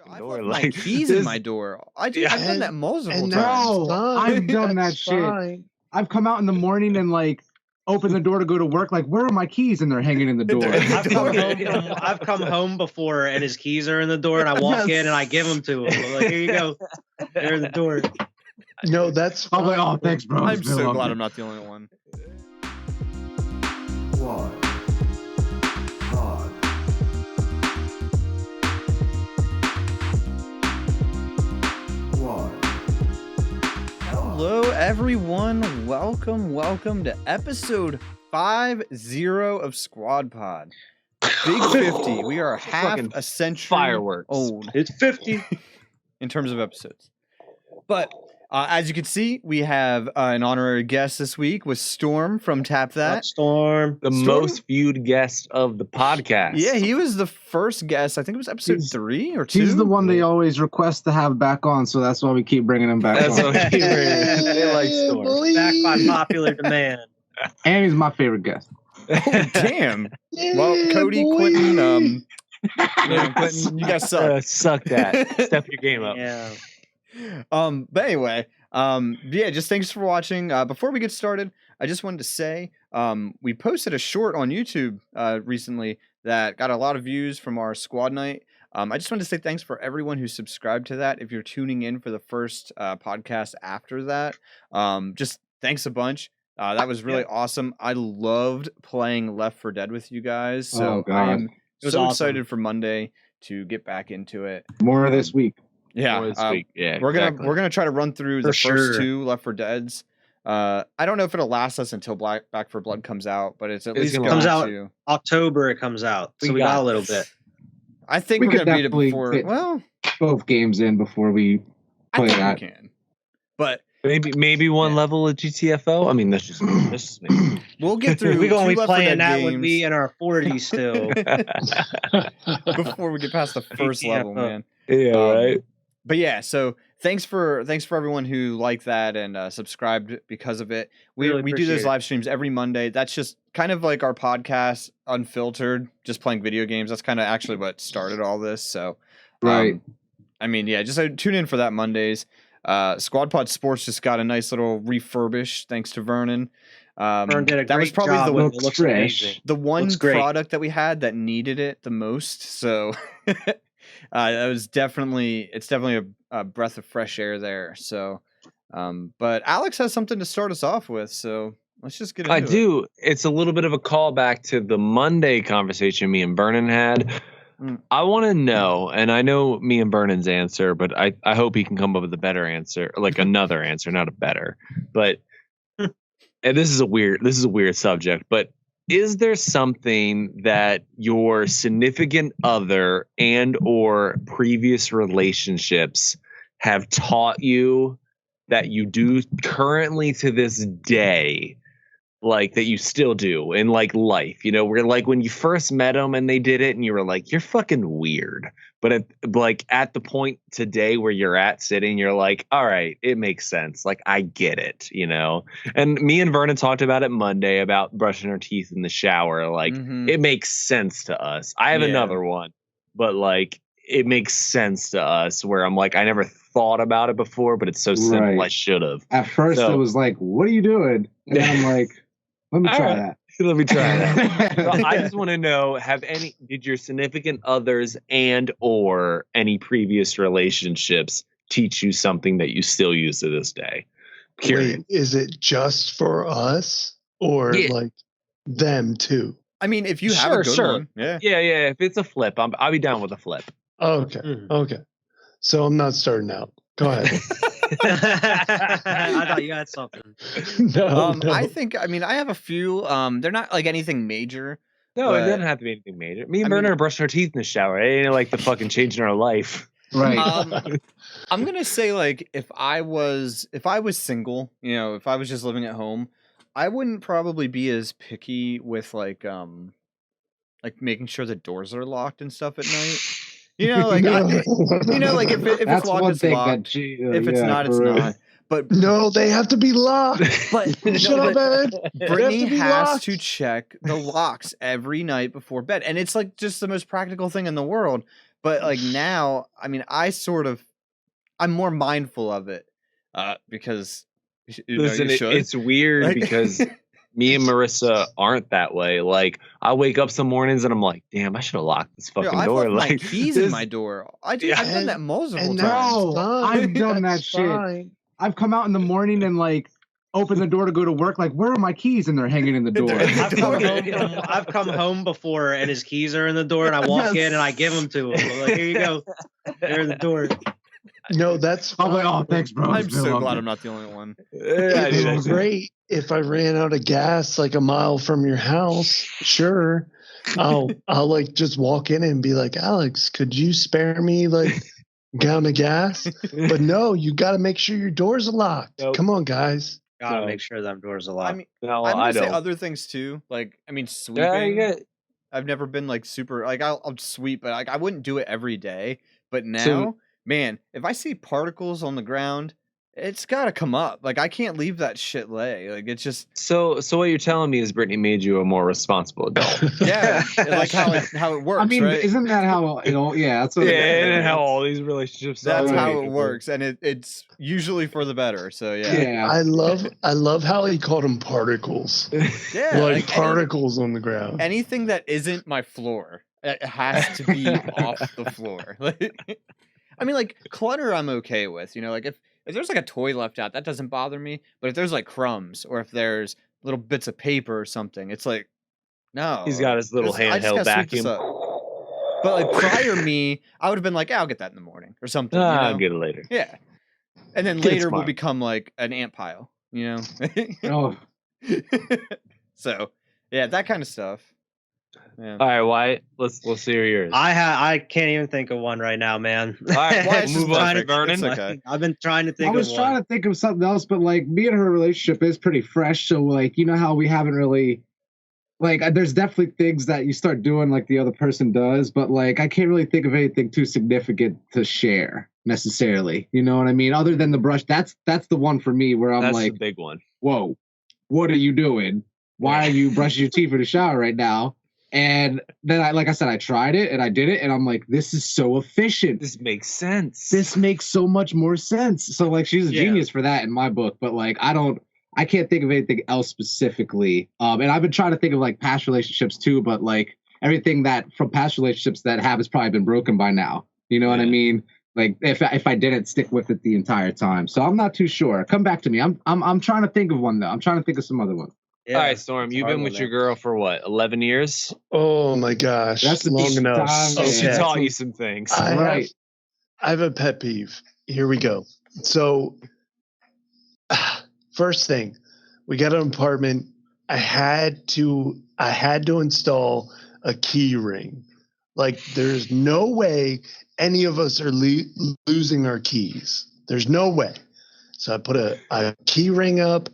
fucking I've door. left my Like keys in my door. I've done that multiple times. No, I've done that shit. I've come out in the morning and like open the door to go to work. Like, where are my keys? And they're hanging in the door. I've come home before and his keys are in the door, and I walk in and I give them to him. I'm like, here you go. They're in the door. No, that's fine. I'm like, oh, thanks, bro. I'm so glad I'm not the only one. Squad Pod. Squad. Hello, everyone. Welcome to episode 50 of Squad Pod. Big 50. We are half a century fireworks. old. It's 50 in terms of episodes. But as you can see, we have an honorary guest this week with Storm from Tap That. Storm. The most viewed guest of the podcast. Yeah, he was the first guest. I think it was episode 3 or 2. He's the one they always request to have back on, so that's why we keep bringing him back on. What we keep bringing. They like Storm. Back by popular demand. And he's my favorite guest. Oh, damn. Well, Cody, Quentin, Quentin, you guys suck. Suck that. Step your game up. Yeah. But anyway, yeah, just thanks for watching. Before we get started, I just wanted to say, we posted a short on YouTube recently that got a lot of views from our squad night. I just wanted to say thanks for everyone who subscribed to that. If you're tuning in for the first podcast after that, just thanks a bunch. That was really awesome. I loved playing Left 4 Dead with you guys. So I am so excited for Monday to get back into it. More this week. Yeah, we're gonna try to run through the first 2 Left 4 Deads. I don't know if it'll last us until Back 4 Blood comes out, but it's at least comes out October. It comes out, so we got a little bit. I think we're gonna beat it before. Well, both games in before we play that. We can, but maybe one level of GTFO. I mean, that's just me. We'll get through. We're gonna be playing that with me in our 40s still before we get past the first level, man. Yeah, right. But yeah, so thanks for everyone who liked that and subscribed because of it. We do those live streams every Monday. That's just kind of like our podcast, unfiltered, just playing video games. That's kind of actually what started all this. So, right. I mean, yeah, just tune in for that Mondays. Squad Pod Sports just got a nice little refurbish thanks to Vernon. Vern did a great probably job. The one product that we had that needed it the most. So. That was definitely a breath of fresh air there. So, but Alex has something to start us off with. So let's just get into it. I do. It's a little bit of a callback to the Monday conversation me and Vernon had. I want to know, and I know me and Vernon's answer, but I hope he can come up with a better answer, like another answer, not a better. But and this is a weird subject, but is there something that your significant other and or previous relationships have taught you that you do currently to this day, like that you still do in like life? You know, where like when you first met them and they did it and you were like, you're fucking weird. But at the point today where you're at sitting, you're like, all right, it makes sense. Like, I get it, you know? And me and Vernon talked about it Monday about brushing our teeth in the shower. Like, it makes sense to us. I have another one, but like, it makes sense to us where I'm like, I never thought about it before, but it's so simple. I should have. At first, it was like, what are you doing? And I'm like, let me try that. Let me try that. So I just want to know, did your significant others and or any previous relationships teach you something that you still use to this day? Wait, is it just for us or like them too? I mean, if you have a good one. Yeah. If it's a flip, I'll be down with a flip. Okay. Okay. So I'm not starting out. Go ahead. I thought you had something. No. I think, I mean, I have a few. They're not like anything major. No, it doesn't have to be anything major. Me and Vernon are brushing our teeth in the shower. It ain't like the fucking changing our life. Right. I'm gonna say, like, if I was single, you know, if I was just living at home, I wouldn't probably be as picky with like making sure the doors are locked and stuff at night. You know, like, like if it's locked, it's locked. If it's not, it's not. But no, they have to be locked. But shut up, Ed. Brittany has to check the locks every night before bed, and it's like just the most practical thing in the world. But like now, I mean, I'm more mindful of it because Listen, you should. it's weird because me and Marissa aren't that way. Like, I wake up some mornings and I'm like, damn, I should have locked this fucking I've door. left Like, my keys in my door. I've done that multiple and times. Bro, I've done that shit. Fine. I've come out in the morning and like open the door to go to work. Like, where are my keys? And they're hanging in the door. I've come home before and his keys are in the door, and I walk in and I give them to him. I'm like, here you go, they're in the door. No, that's fine. I'm like, oh, thanks, bro. I'm so glad I'm not the only one. It's great if I ran out of gas like a mile from your house. Sure, I'll like just walk in and be like, Alex, could you spare me like a gallon of gas? But no, you got to make sure your doors are locked. Nope. Come on, guys. Gotta make sure that doors are locked. I mean, No, I'm I gonna say don't. other things too. Like, I mean, Yeah, sweeping. I've never been like super. Like, I'll sweep, but like I wouldn't do it every day. But now, man, if I see particles on the ground, it's got to come up. Like, I can't leave that shit lay. Like, it's just So what you're telling me is Brittany made you a more responsible adult. yeah, like how it works. I mean, right? isn't that how yeah, that's what And how all these relationships. That's are. how it works, and it's usually for the better. So yeah, Yeah. I love how he called them particles. yeah, Like particles on the ground. anything that isn't my floor, it has to be off the floor. I mean, like clutter, I'm okay with. You know, like if there's like a toy left out, that doesn't bother me. But if there's like crumbs or if there's little bits of paper or something, it's like, no. He's got his little I just handheld gotta sweep this vacuum. up. But like prior me, I would have been like, I'll get that in the morning or something. I'll get it later. Yeah. And then Kid later will smart. become like an ant pile, you know? Oh, So yeah, that kind of stuff. Yeah. All right, Wyatt, let's hear yours. I can't even think of one right now, man. All right, Wyatt's we'll just move on perfect. to Vernon. It's okay. I've been trying to think I of was one. trying to think of something else, but like me and her relationship is pretty fresh. So like, you know how we haven't really like, there's definitely things that you start doing like the other person does, but like I can't really think of anything too significant to share necessarily. You know what I mean? Other than the brush, that's the one for me where I'm That's like, the big one. whoa, what are you doing? Why are you brushing your teeth in the shower right now? And then I tried it and I did it and I'm like, this is so efficient. This makes sense. This makes so much more sense. So like she's a genius for that in my book, but like I can't think of anything else specifically. And I've been trying to think of like past relationships too, but like everything that from past relationships that have has probably been broken by now. You know what I mean? Like if I didn't stick with it the entire time. So I'm not too sure. Come back to me. I'm trying to think of one though. I'm trying to think of some other one. Yeah, All right, Storm, you've been with your girl for what, 11 years? Oh my gosh, That's long enough. time, So she Yeah. taught you some things. I have a pet peeve. Here we go. So, first thing, we got an apartment. I had to install a key ring. Like, there's no way any of us are losing our keys. There's no way. So I put a key ring up,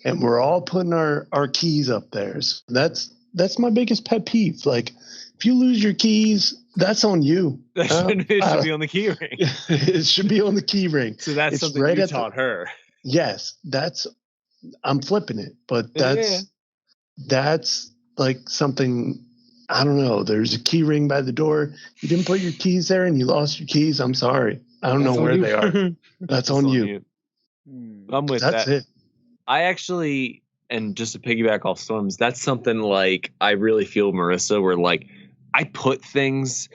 and we're all putting our keys up there. So that's my biggest pet peeve. Like, if you lose your keys, that's on you. It should be on the key ring. It should be on the key ring. So that's It's something right you at the- taught her. Yes, I'm flipping it, but that's like something, I don't know. There's a key ring by the door. You didn't put your keys there and you lost your keys. I'm sorry. I don't know where they are. That's on you. I'm with That's that. it. I actually, and just to piggyback off Storm's, that's something like I really feel Marissa, where like I put things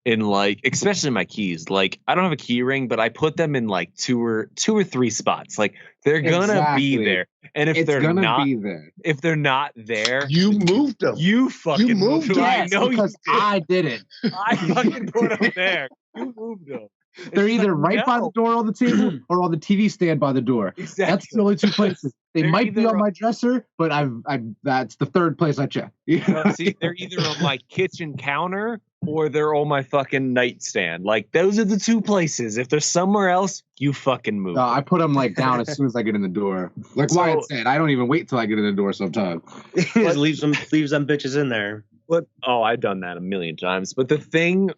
in like, especially my keys. Like I don't have a key ring, but I put them in like two or three spots. Like they're gonna be there, and if they're not there, you moved them. You fucking moved them. I Yes, know because you did. I did it. I fucking put them there. You moved them. They're either right by the door on the table or on the TV stand by the door. Exactly. That's the only two places. They They're might be either on my dresser, but that's the third place I check. See, they're either on my kitchen counter or they're on my fucking nightstand. Like those are the two places. If they're somewhere else, you fucking move. I put them like down as soon as I get in the door. Like Wyatt said, I don't even wait till I get in the door sometimes. Just leaves them bitches in there. But I've done that a million times. But the thing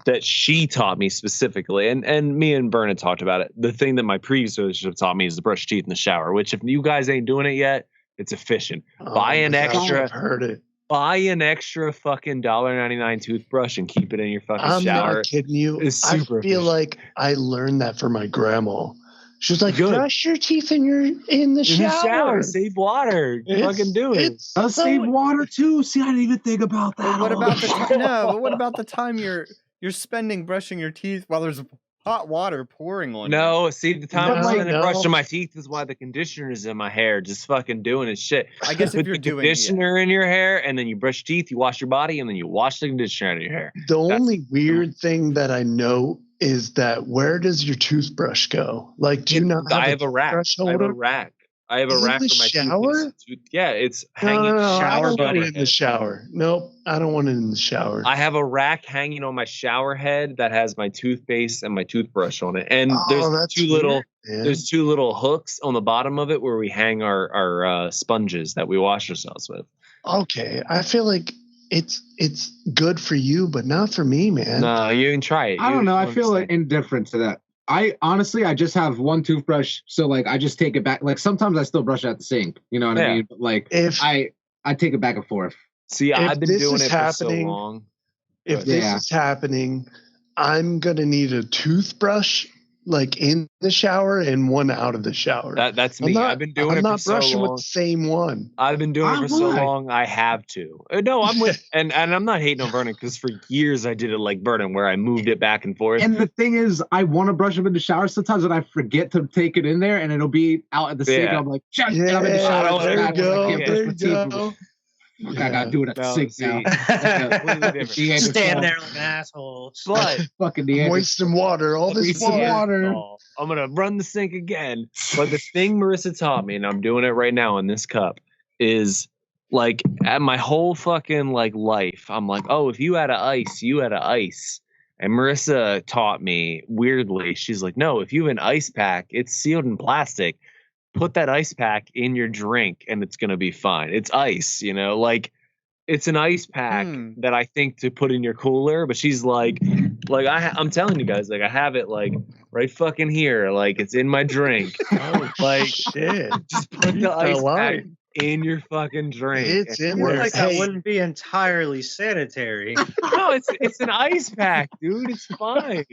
that she taught me specifically, and me and Vernon talked about it, the thing that my previous relationship taught me is to brush teeth in the shower, which if you guys ain't doing it yet, it's efficient. Buy an extra. I've heard it. buy an extra fucking $1.99 toothbrush and keep it in your fucking I'm shower. not kidding you. It's I super feel efficient. like I learned that from my grandma. She was like, Good. brush your teeth in the In shower. the shower, save water. Fucking do it. Does save water too. See, I didn't even think about that. But what about the time? No, but what about the time you're spending brushing your teeth while there's hot water pouring on you? No, see, the time I'm No, spending no. brushing my teeth is why the conditioner's in my hair, just fucking doing its shit. I guess if Put you're the doing conditioner in your hair, and then you brush your teeth, you wash your body, and then you wash the conditioner out of your hair. The only weird thing that I know is that where does your toothbrush go? Like, do you not have I have a rack. toothbrush I have a holder? rack. I have a In rack the for my shower? toothpaste. Yeah, it's No, hanging. I shower don't want it butter. in the shower. Nope, I don't want it in the shower. I have a rack hanging on my shower head that has my toothpaste and my toothbrush on it, and that's two little. weird, man. There's two little hooks on the bottom of it where we hang our sponges that we wash ourselves with. Okay, I feel like it's good for you, but not for me, man. No, you can try it. I don't know. I You feel like understand. indifferent to that. I honestly, I just have one toothbrush, so like I just take it back. Like sometimes I still brush at the sink. You know what Yeah. I mean? But like If I take it back and forth. See, If I've been this doing is it for happening- so long. if this Yeah. is happening, I'm gonna need a toothbrush like in the shower and one out of the shower. That's me. I've been doing I'm it not for so brushing long. with the same one. I've been doing it for so Why? long. I have to. No, I'm with, and I'm not hating on Vernon because for years I did it like Vernon, where I moved it back and forth. And the thing is, I want to brush them in the shower sometimes, and I forget to take it in there, and it'll be out at the sink. Yeah. And I'm like, shit, and Yeah, I'm in the shower. there and you I go, can't brush there my you teeth. go. Fuck, I gotta do it at the No, sink see, now. completely different. Yeah, Stand there like an asshole. But Fucking the Moisten water, all this Moisten water. water. I'm gonna run the sink again. But the thing Marissa taught me, and I'm doing it right now in this cup, is like at my whole fucking like life, I'm like, oh, if you had an ice, you had an ice. And Marissa taught me weirdly, she's like, no, if you have an ice pack, it's sealed in plastic. Put that ice pack in your drink and it's gonna be fine. It's ice, like it's an ice pack that I think to put in your cooler. But she's like I'm telling you guys, like I have it like right fucking here, like it's in my drink. Oh, Like shit. just put You the ice fell pack out. in your fucking drink. It's and in it there. Like works. that Hey. wouldn't be entirely sanitary. No, it's an ice pack, dude. It's fine.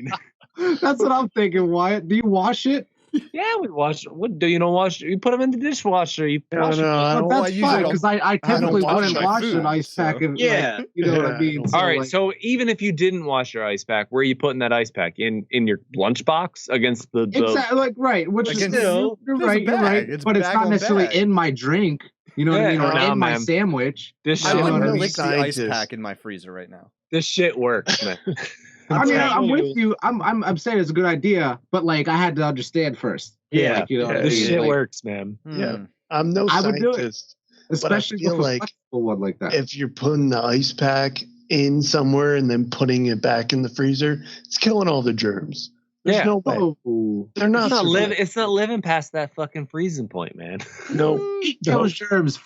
That's what I'm thinking, Wyatt. Do you wash it? Yeah, we wash. What do you don't wash? You put them in the dishwasher. You No, wash no, them. I But don't that's I usually fine don't- because I typically wash wouldn't my wash food, an ice pack. so- If, Yeah. like, you know what I Yeah. mean. All right, like, so even if you didn't wash your ice pack, where are you putting that ice pack in your lunchbox against the exactly, like right, which is Against- you're It's a right, you're bag. right, It's but it's bag not on necessarily bag. in my drink. You know what I mean, or Yeah, in my man. sandwich. this I shit know what I wouldn't mean? lick the ice Scientist. pack in my freezer right now. this shit works, man. I mean, I'm telling with you. I'm saying it's a good idea, but like I had to understand first. Yeah, like, you know, what I this mean? shit Like, works, man. Yeah. I'm no I would do it. scientist. especially feel with a like flexible one like that. If you're putting the ice pack in somewhere and then putting it back in the freezer, it's killing all the germs. There's Yeah. no way. Oh, They're not, It's not living past that fucking freezing point, man. No. those germs.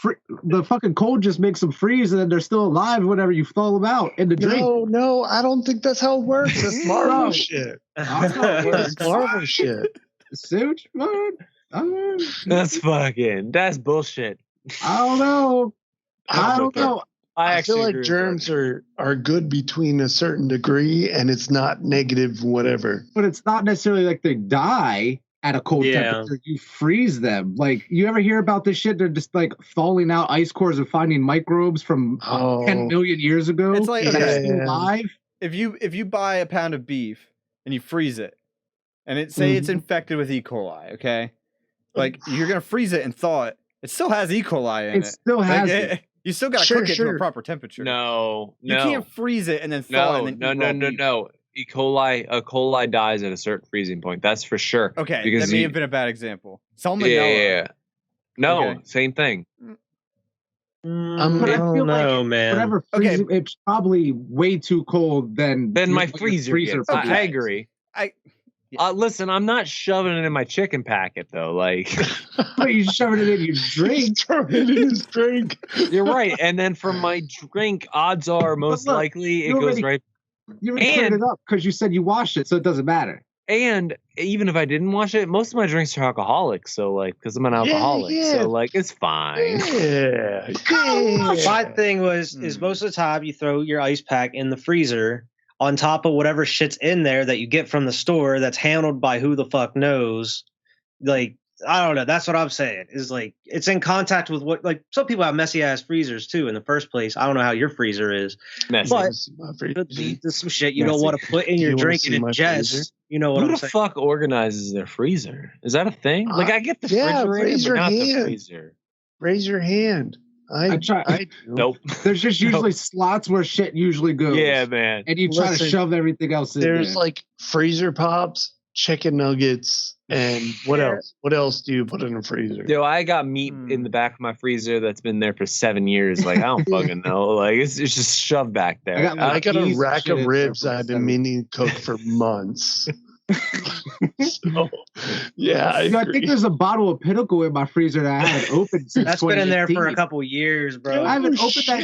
The fucking cold just makes them freeze, and then they're still alive whenever you thaw them out in the drink. No, I don't think that's how it works. That's Marvel No. shit. That's how it works. That's Marvel shit. Suit, man. That's bullshit. I don't know. I don't know. I actually feel like agree with germs are good between a certain degree, and it's not negative whatever. But it's not necessarily like they die at a cold Yeah. temperature. You freeze them. Like, you ever hear about this shit? They're just like thawing out ice cores and finding microbes from 10 million years ago. It's like, that are okay, still alive. if you buy a pound of beef and you freeze it, and it's infected with E. coli, okay, like you're gonna freeze it and thaw it. It still has E. coli in It still has Like, it. You still gotta Sure, cook it to sure. a proper temperature. No. You can't freeze it and then thaw it and then eat raw beef. No. E. coli dies at a certain freezing point. That's for sure. Okay, Because that may you- have been a bad example. Yeah, Salmonella. yeah. No, Okay. same thing. But I I don't feel like know, man. Whatever Okay. freezing, it's probably way too cold than Then my what your freezer gets. Okay. I agree. Listen, I'm not shoving it in my chicken packet though. Like, But you shoving it in your drink. Throw it in his drink. you're right. And then for my drink, odds are most look, likely it you goes already- right. You already cleared And- it up because you said you washed it, so it doesn't matter. And even if I didn't wash it, most of my drinks are alcoholic. So like, because I'm an alcoholic, yeah. so like, it's fine. Yeah. My thing is most of the time you throw your ice pack in the freezer on top of whatever shit's in there that you get from the store that's handled by who the fuck knows. Like, I don't know. That's what I'm saying. Is like it's in contact with what like some people have messy ass freezers too in the first place. I don't know how your freezer is. Messy. But there's some shit you don't want to put in your drink and ingest. You know what Who I'm the saying? fuck organizes their freezer? Is that a thing? Like I get the Yeah, refrigerator, raise but your not the hand. freezer. Raise your hand. I do. Nope. There's just usually slots where shit usually goes. Yeah, man. And you try to Listen, shove everything else in There's there. like freezer pops, chicken nuggets, and what else? What else do you put in a freezer? Yo, I got meat in the back of my freezer that's been there for 7 years. Like I don't fucking know. Like it's just shoved back there. I got a piece of rack shit of in there ribs for I've been 7 meaning to cook for months. So, yeah, I I agree. think there's a bottle of Pinnacle in my freezer that I haven't opened since That's been in there for a 2018. couple years, bro. I haven't opened that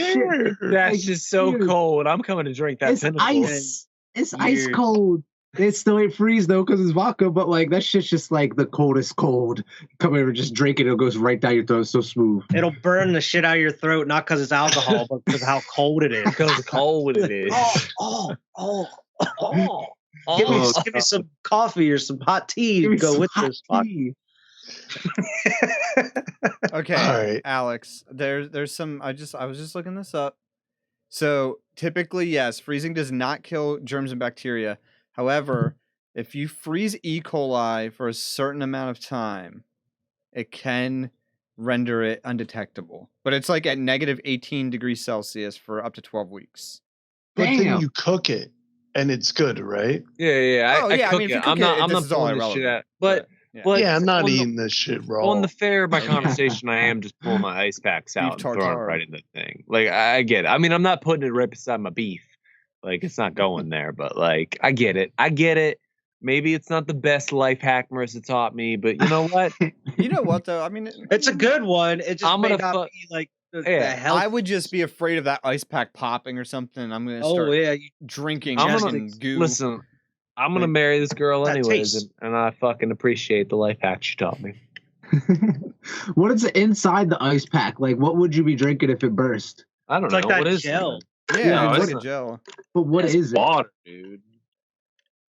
shit. That's just so Dude. cold. I'm coming to drink that It's Pinnacle. ice. It's ice Years. cold. It still ain't freeze though because it's vodka, but like that shit's just like the coldest cold. Come over, just drink it. It goes right down your throat. It's so smooth. It'll burn the shit out of your throat, not because it's alcohol, but because of how cold it is. Because how cold it is. Oh. Oh, Give me some coffee or some hot tea to go with this. Fuck. Okay, All right. Alex. There's some. I was just looking this up. So typically, yes, freezing does not kill germs and bacteria. However, if you freeze E. coli for a certain amount of time, it can render it undetectable. But it's like at negative 18 degrees Celsius for up to 12 weeks. But then Damn. you cook it, and it's good, right? yeah. Oh, I yeah, I cook mean, if you it. cook I'm not. it, I'm this not is all pulling this shit irrelevant, out. But yeah. but Yeah, I'm not on the- eating this shit raw. On the fair by conversation, I am just pulling my ice packs out and throwing it tartare. right in the thing. Like I get it. I mean, I'm not putting it right beside my beef. Like it's not going there. But like I get it. Maybe it's not the best life hack Marissa taught me, but you know what? You know what though? I mean, It's a good one. It just I'm may gonna not fu- be like the Yeah, health. I would just be afraid of that ice pack popping or something. I'm gonna Oh start yeah, drinking I'm fucking gonna goo. listen. I'm gonna Like, marry this girl that anyways, taste. and I fucking appreciate the life hack she taught me. What is inside the ice pack? Like, what would you be drinking if it burst? I don't It's know like that what is gel. that? Yeah, No, it's it's like a not. gel. But what It's is it? water, dude.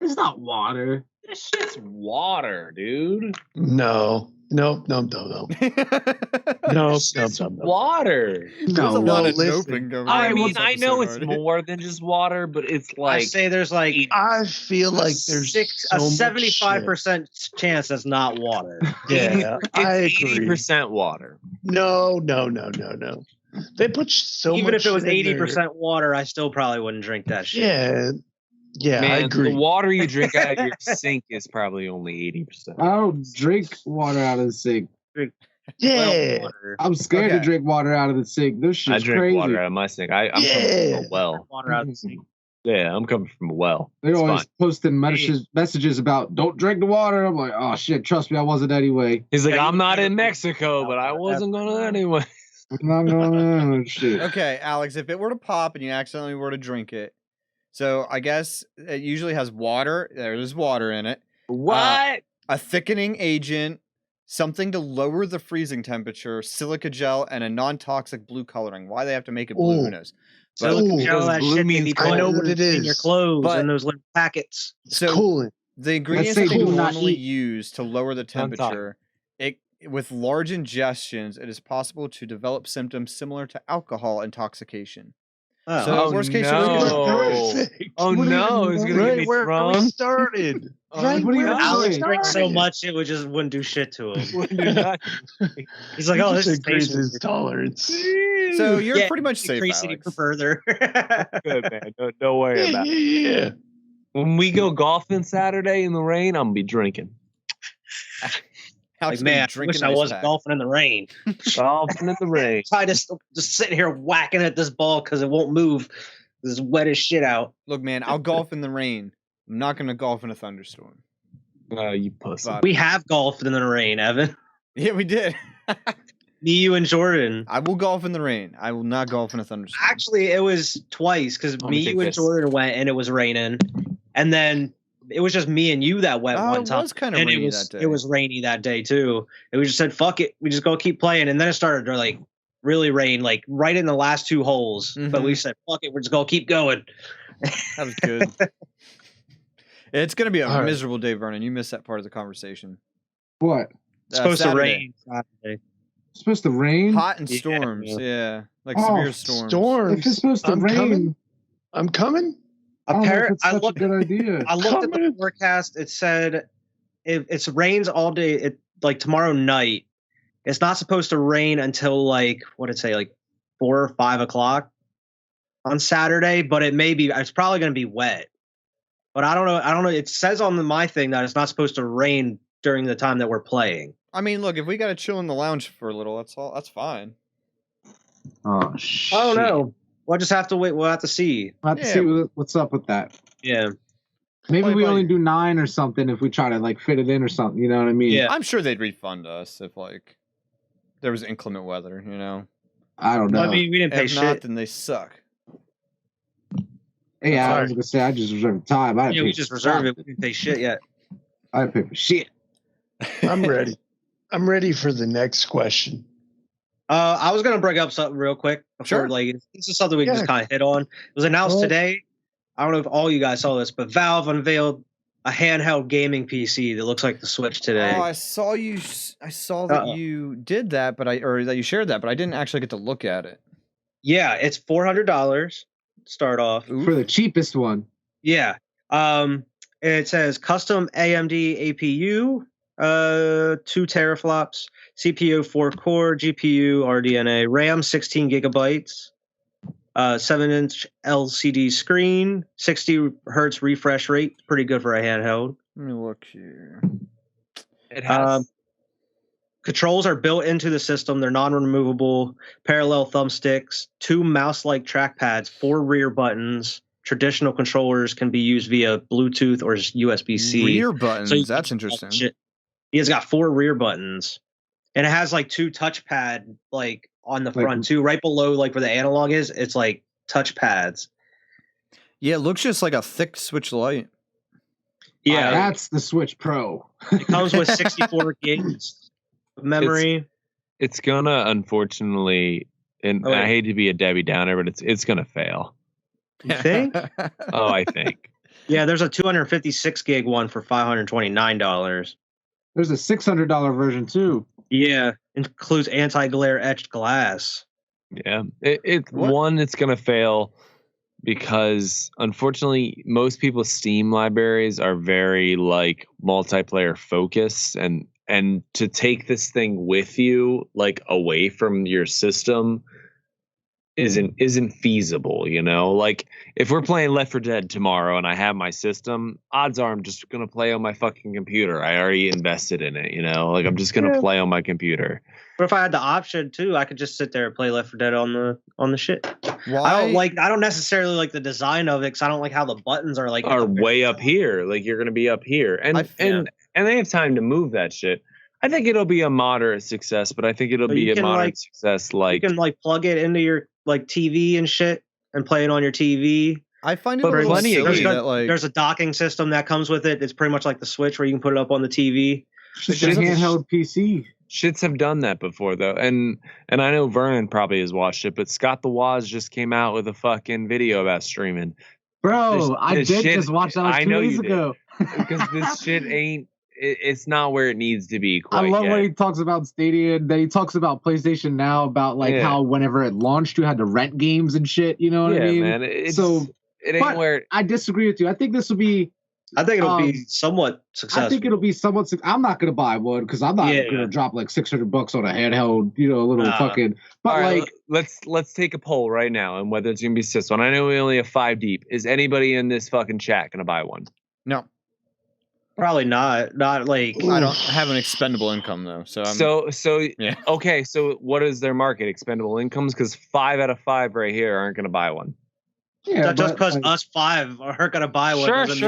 It's not water. This shit's water, dude. No. There's It's water. a No. lot of listen. noping going on. I in mean, this I know episode it's already. more than just water, but it's I like say there's like I feel like there's a so much 75% chance that's not water. shit. Yeah, I it's agree. 80% water. No. They put so Even much if it was shit in there. 80% water, I still probably wouldn't drink that shit. Yeah, Man, I agree. the water you drink out of your sink is probably only 80%. I don't drink water out of the sink. Yeah. Water. I'm scared to Okay. drink water out of the sink. This I shit's drink crazy. water out of my sink. I'm coming Yeah. from a well. Water out of the sink. Yeah, I'm coming from a well. They're It's always fine. posting messages about don't drink the water. I'm like, oh shit, trust me, I wasn't anyway. He's like, Yeah, I'm you not can't in drink Mexico, but I water. wasn't gonna anyway. I'm not going shit. Okay, Alex, if it were to pop and you accidentally were to drink it, so I guess it usually has water. There's water in it. What? A thickening agent, something to lower the freezing temperature, silica gel, and a non-toxic blue coloring. Why they have to make it blue, Ooh. who knows? So But, Ooh. all that blue shit means they need cold. I know what it in your is. clothes But- in those little packets. It's so coolant. the ingredients say that they do not normally eat. use to lower the Non-toxic. temperature, with large ingestions, it is possible to develop symptoms similar to alcohol intoxication. Oh. So- worst case scenario- Perfect. Oh What do you no, mean? he's gonna Right get me where we drunk. started. Oh, Right what do you where mean? we Alex Sorry. drinks so started. much it would just wouldn't do shit to him. He's like, He oh, just this is increases tasty. his tolerance. So you're Yeah, pretty much safe, Increase it Alex. even further. good, man. Don't worry Yeah, about it. yeah. When we go golfing Saturday in the rain, I'm gonna be drinking. Alex Like, man, I drinking wish I ice was pack. golfing in the rain. Golfing in the rain. I just sitting here whacking at this ball because it won't move. It's wet as shit out. Look, man, I'll golf in the rain. I'm not gonna golf in a thunderstorm. Oh, you pussy. But We have golfed in the rain, Evan. yeah, we did. Me, you, and Jordan. I will golf in the rain. I will not golf in a thunderstorm. Actually, it was twice because Let me me, take you, and this. Jordan went and it was raining. And then it was just me and you that went one time. It was kind of rainy that day. It was rainy that day too. And we just said, fuck it. We just go keep playing. And then it started to like really rain, like right in the last 2 holes. But we said, fuck it. We're just going to keep going. That was good. It's going to be a miserable day, Vernon. You missed that part of the conversation. What? It's supposed to rain Saturday. It's supposed to rain? Hot and storms, yeah. Like severe storms. If it's supposed to rain. I'm coming. I looked, a good idea. I looked at the forecast. It said it rains all day. Like tomorrow night. It's not supposed to rain until like, what did it say, like 4 or 5 o'clock on Saturday, but it's probably going to be wet. But I don't know. It says on my thing that it's not supposed to rain during the time that we're playing. I mean, look, if we got to chill in the lounge for a little, that's fine. Oh, shit. I don't know. We'll just have to wait. We'll have to see. We'll have to see what's up with that. Yeah. Maybe we only do 9 or something if we try to like fit it in or something. You know what I mean? Yeah. I'm sure they'd refund us if like there was inclement weather, you know? I don't know. I mean, we didn't pay shit. If not, then they suck. Yeah, I was going to say, I just reserved time. We just reserved it. We didn't pay shit yet. I didn't pay for shit. I'm ready. I'm ready for the next question. I was gonna bring up something real quick before, like this is something we can just kind of hit on. It was announced today. I don't know if all you guys saw this, but Valve unveiled a handheld gaming PC that looks like the Switch today. Oh, I saw that you did that, or that you shared that, but I didn't actually get to look at it. Yeah, it's $400. Start off for the cheapest one. Yeah. It says custom AMD APU. 2 teraflops, CPU 4-core, GPU RDNA, RAM 16 gigabytes, 7-inch LCD screen, 60 hertz refresh rate, pretty good for a handheld. Let me look here. It has controls are built into the system. They're non-removable. Parallel thumbsticks, 2 mouse-like trackpads, 4 rear buttons. Traditional controllers can be used via Bluetooth or USB-C. Rear buttons, that's interesting. It's got 4 rear buttons, and it has like 2 touchpad like on the front too, right below like where the analog is. It's like touchpads. Yeah, it looks just like a thick Switch Lite. Yeah, that's the Switch Pro. It comes with 64 gigs of memory. It's gonna, unfortunately, and I hate to be a Debbie Downer, but it's gonna fail. You think? Oh, I think. Yeah, there's a 256 gig one for $529. There's a $600 version too. Yeah, includes anti-glare etched glass. Yeah, it's gonna fail because unfortunately most people's Steam libraries are very like multiplayer focused, and to take this thing with you like away from your system isn't feasible, you know? Like if we're playing Left 4 Dead tomorrow and I have my system, odds are I'm just going to play on my fucking computer. I already invested in it, you know? Like I'm just going to play on my computer. But if I had the option too, I could just sit there and play Left 4 Dead on the shit. Why? I don't necessarily like the design of it cuz I don't like how the buttons are like way up here. Like you're going to be up here. And they have time to move that shit. I think it'll be a moderate success, but I think it'll be a moderate success. Like you can like plug it into your like TV and shit and play it on your TV. I find it a little silly that like there's a docking system that comes with it. It's pretty much like the Switch where you can put it up on the TV. It's a handheld PC. Shits have done that before though, and I know Vernon probably has watched it, but Scott the Woz just came out with a fucking video about streaming. Bro, I did just watch that 2 days ago. Because this shit ain't. It's not where it needs to be. Quite I love yet. when he talks about Stadia. Then he talks about PlayStation Now, about like how whenever it launched, you had to rent games and shit. You know what I mean? Man. It ain't where. I disagree with you. I think this will be. I think it'll be somewhat successful. I think it'll be somewhat. I'm not gonna buy one because I'm not gonna drop like $600 on a handheld. You know, a little fucking. But like, let's take a poll right now, and whether it's gonna be this one. I know we only have 5 deep. Is anybody in this fucking chat gonna buy one? No. Probably not. Not like I don't have an expendable income though. Okay. So what is their market? Expendable incomes? Because 5 out of 5 right here aren't going to buy one. Yeah, just because us 5 aren't going to buy one.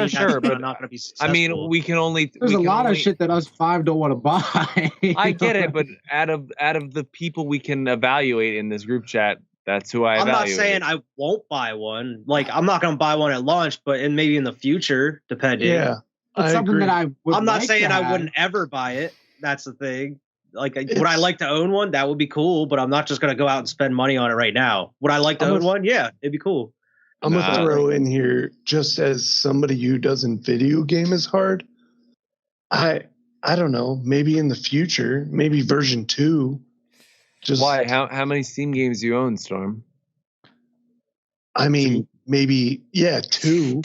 Sure. But not going to be successful. I mean, we can only. There's a lot of shit that us 5 don't want to buy. I get it, but out of the people we can evaluate in this group chat, that's who I evaluate. I'm not saying I won't buy one. Like I'm not going to buy one at launch, but maybe in the future, depending. Yeah. It's something that I would I'm not like saying to I have. wouldn't ever buy it. That's the thing. Like, would I like to own one? That would be cool, but I'm not just going to go out and spend money on it right now. Would I like to own one? Yeah, it'd be cool. I'm going to throw in here, just as somebody who doesn't video game as hard, I don't know, maybe in the future, maybe version 2. Just Why? How many Steam games do you own, Storm? I mean, maybe 2.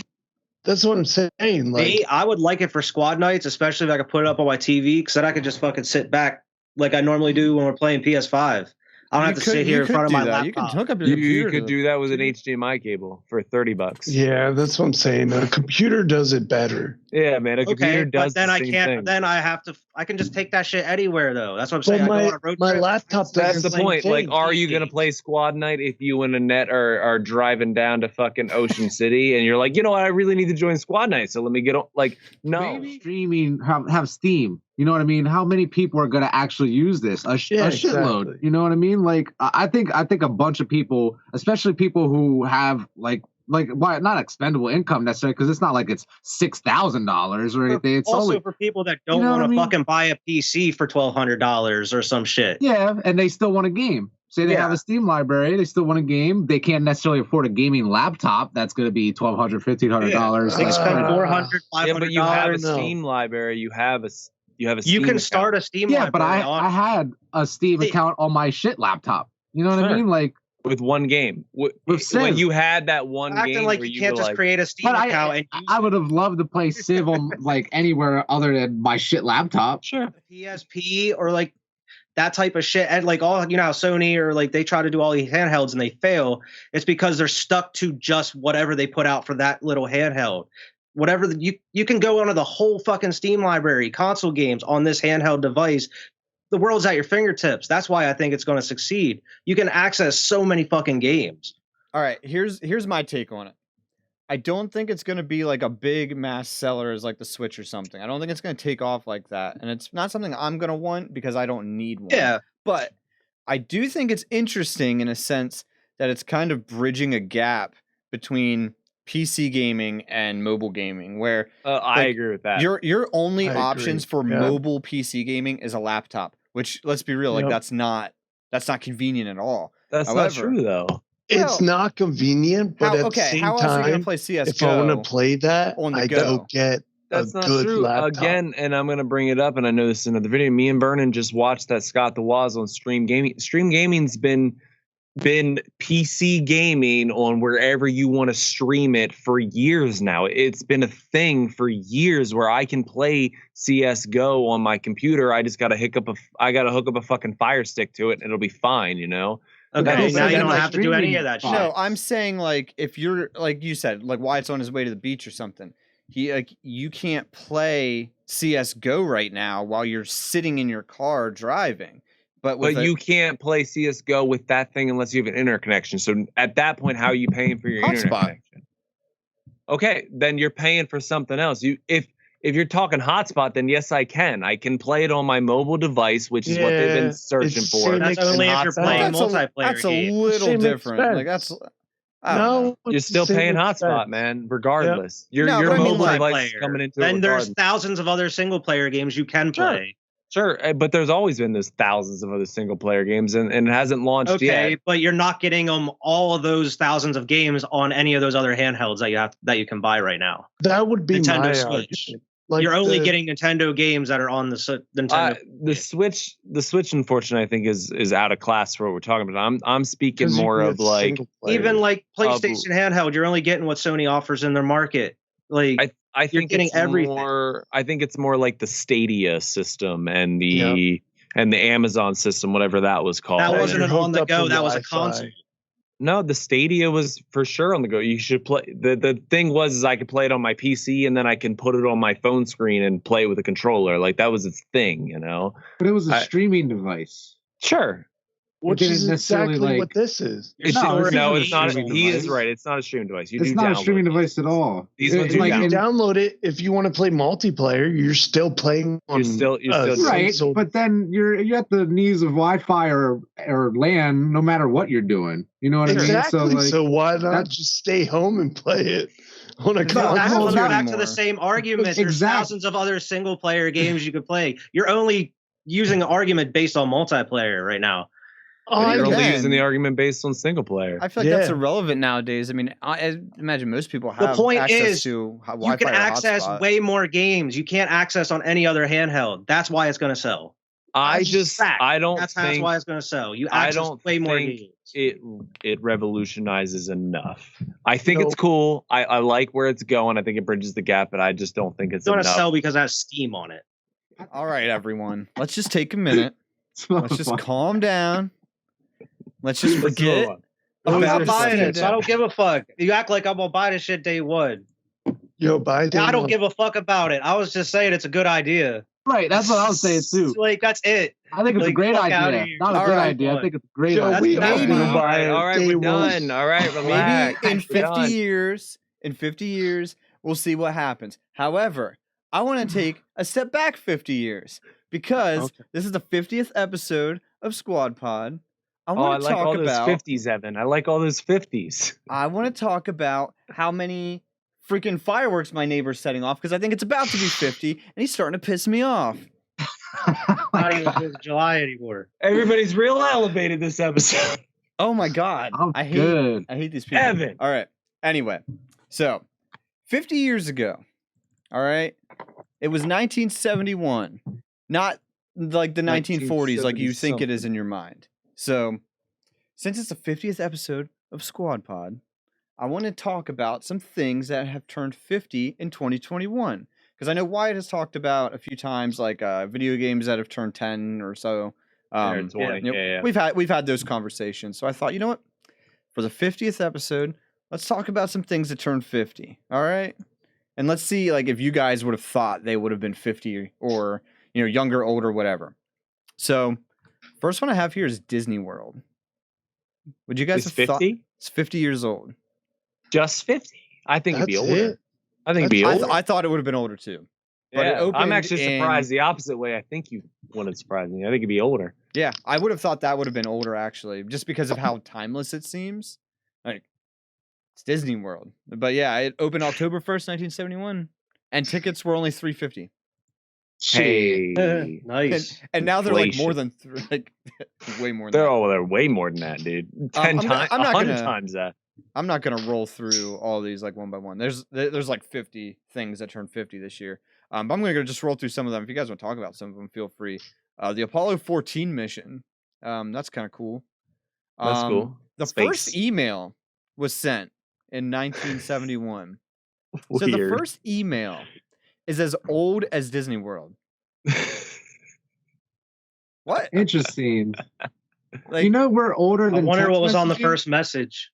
That's what I'm saying. Like, Me, I would like it for squad nights, especially if I could put it up on my TV, because then I could just fucking sit back like I normally do when we're playing PS5. I don't have to sit here in front of my laptop. You can hook up your You computer. could do that with an HDMI cable for $30. yeah, that's what I'm saying. A computer does it better. Yeah, man, a computer does but then the I same can't. thing. Then I can just take that shit anywhere though. That's what I'm saying. But I go on a road my trip. laptop That's does the point. Like, are you gonna play squad night if you and Annette are driving down to fucking Ocean City and you're like, you know what, I really need to join squad night, so let me get on. Like, no. Maybe streaming have Steam. You know what I mean? How many people are going to actually use this? A shitload. Exactly. You know what I mean? Like, I think a bunch of people, especially people who have like why not expendable income necessarily, because it's not like it's $6,000 or anything. It's also only for people that don't want to fucking buy a PC for $1,200 or some shit. Yeah, and they still want a game. Say they have a Steam library, they still want a game. They can't necessarily afford a gaming laptop. That's going to be $1,200, $1,500. They spend $400, $500. Yeah, but you have a Steam library. You have a Steam can account. start a Steam library. Yeah, but I had a Steam account on my shit laptop. You know what I mean? Like, with one game. When you had that one acting game like where you can't just like, create a Steam account. I would have loved to play Civ on like anywhere other than my shit laptop. Sure. PSP or like that type of shit. And like all, you know, how Sony or like they try to do all these handhelds and they fail. It's because they're stuck to just whatever they put out for that little handheld. Whatever you can go onto the whole fucking Steam library, console games on this handheld device. The world's at your fingertips. That's why I think it's going to succeed. You can access so many fucking games. All right, here's my take on it. I don't think it's going to be like a big mass seller as like the Switch or something. I don't think it's going to take off like that. And it's not something I'm going to want because I don't need one. Yeah. But I do think it's interesting in a sense that it's kind of bridging a gap between PC gaming and mobile gaming, where I agree with that. Your only options for mobile PC gaming is a laptop, which, let's be real, like that's not convenient at all. That's not true though. It's not convenient, but at the same how else are you time, gonna play CS:GO if I want to play that, on the I go? go get That's a not good true. laptop. Again, and I'm gonna bring it up, and I know this is another video. Me and Vernon just watched that Scott the Woz on Stream Gaming. Stream Gaming's been PC gaming on wherever you want to stream it for years now. It's been a thing for years where I can play CS:GO on my computer. I just gotta hook up a fucking Fire Stick to it, and it'll be fine, you know. Okay, No, now but you then, don't have to do any of that shit. No, I'm saying like if you're like you said, like Wyatt's on his way to the beach or something. You can't play CS:GO right now while you're sitting in your car driving. But you can't play CS:GO with that thing unless you have an internet connection. So at that point, how are you paying for your internet connection? Okay, then you're paying for something else. If you're talking hotspot, then yes, I can. I can play it on my mobile device, which is what they've been searching for. That's only if you're playing multiplayer. That's a little different. Like that's no, you're still paying hotspot, man. Regardless, your mobile device is coming into it. Then there's thousands of other single player games you can play. Sure, but there's always been those thousands of other single player games, and it hasn't launched yet. Okay, but you're not getting all of those thousands of games on any of those other handhelds that you can buy right now. That would be Nintendo my Switch. argument. Like you're only getting Nintendo games that are on the Nintendo. The Switch, unfortunately, I think is out of class for what we're talking about. I'm speaking more of like even like PlayStation handheld. You're only getting what Sony offers in their market. Like I think you're getting everything. I think it's more like the Stadia system and the Amazon system, whatever that was called. That wasn't an on the go. That was a console. No, the Stadia was for sure on the go. You should play. The thing was I could play it on my PC and then I can put it on my phone screen and play with a controller. Like that was its thing, you know. But it was a streaming device. Sure. Which is exactly what this is. It's not. He is right. It's not a streaming device. It's not a streaming device at all. These ones you download it if you want to play multiplayer. You're still playing on. You're still right. But then you're at the knees of Wi-Fi or LAN, no matter what you're doing. You know what I mean? So why not just stay home and play it? on a It's That not console. comes Well, back anymore. to the same argument. There's Exactly. thousands of other single player games you could play. You're only using an argument based on multiplayer right now. Oh, But I You're even only get- then- using the argument based on single player. I feel like that's Yeah. irrelevant nowadays. I mean, I imagine most people have point access is, to Wi-Fi You can or access hotspot. way more games. You can't access on any other handheld. That's why it's going to sell. I That's fact. I don't That's think why it's going to sell. You I access don't way more think games. it revolutionizes enough. I think No. it's cool. I like where it's going. I think it bridges the gap, but I just don't think it's It's going to enough. sell because it has Steam on it. All right, everyone. Let's just take a minute. It's Let's just fun. calm down. Let's just Let's move forget. on. I'm about not this buying Steam it, so I Deck. don't give a fuck. You act like I'm going to buy this shit day one. Yo, buy I don't give a fuck about it. I was just saying it's a good idea. Right, that's what I was saying too. Like, that's it. I think it's a Like, great fuck outta idea. here. Not a All good right. idea. I think it's a great Yo, idea. we That's all maybe- gonna buy it. All right, day we're one. done. All right, relax. Maybe in We're 50 done. years, we'll see what happens. However, I want to take a step back 50 years because Okay. this is the 50th episode of Squad Pod. I Oh, I want to like talk all those about 50s, Evan. I like all those 50s. I want to talk about how many freaking fireworks my neighbor's setting off because I think it's about to be 50 and he's starting to piss me off. Not even it's July anymore. Everybody's real elevated this episode. Oh my god. I'm I hate good. I hate these people. Evan. All right. Anyway, so 50 years ago, all right, it was 1971, not like the 1940s like you think it is in your mind. So, since it's the 50th episode of Squad Pod, I want to talk about some things that have turned 50 in 2021. Because I know Wyatt has talked about a few times, like video games that have turned 10 or so. Or 20, you know, yeah. We've had those conversations. So I thought, you know what? For the 50th episode, let's talk about some things that turned 50. All right, and let's see, like, if you guys would have thought they would have been 50 or younger, older, whatever. So, first one I have here is Disney World. Would you guys It's have thought 50? it's 50 years old? Just 50? I think it'd be That's older. it. I think it'd be I, older. I thought it would have been older too. But it Yeah, I'm opened actually in- surprised the opposite way. I think you wanted to surprise me. I think it'd be older. Yeah, I would have thought that would have been older actually, just because of how timeless it seems. Like, it's Disney World. But yeah, it opened October 1st, 1971, and tickets were only $3.50. Hey. Nice. And now they're like more Inflation. than like way more than They're way more than that, dude. 10 I'm times, not 100 gonna- times that. I'm not gonna roll through all these like one by one. There's like 50 things that turned 50 this year. But I'm gonna just roll through some of them. If you guys want to talk about some of them, feel free. The Apollo 14 mission. That's kind of cool. That's cool. The Space. first email was sent in 1971. So the Weird. first email is as old as Disney World. What? Interesting. Like, You know, we're older I than. wonder text what was on the messaging. first message.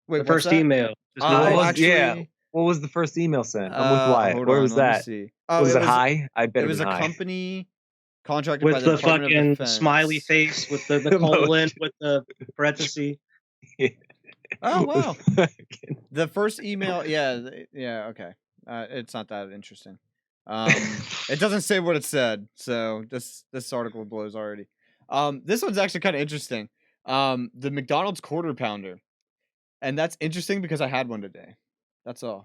wait, The what's first that? email. Just Oh, nice. was- actually, yeah. What was the first email sent? I'm with Wyatt. hold Where on, was let me that? see. Oh, Was it high? I bet It was a high. company contracted by With the the Department of fucking Defense. smiley face, with the Emoji. colon, with the parenthesis. Oh wow. The first email, yeah, okay. It's not that interesting. It doesn't say what it said, so this article blows already. This one's actually kind of interesting. The McDonald's quarter pounder, and that's interesting because I had one today. That's all.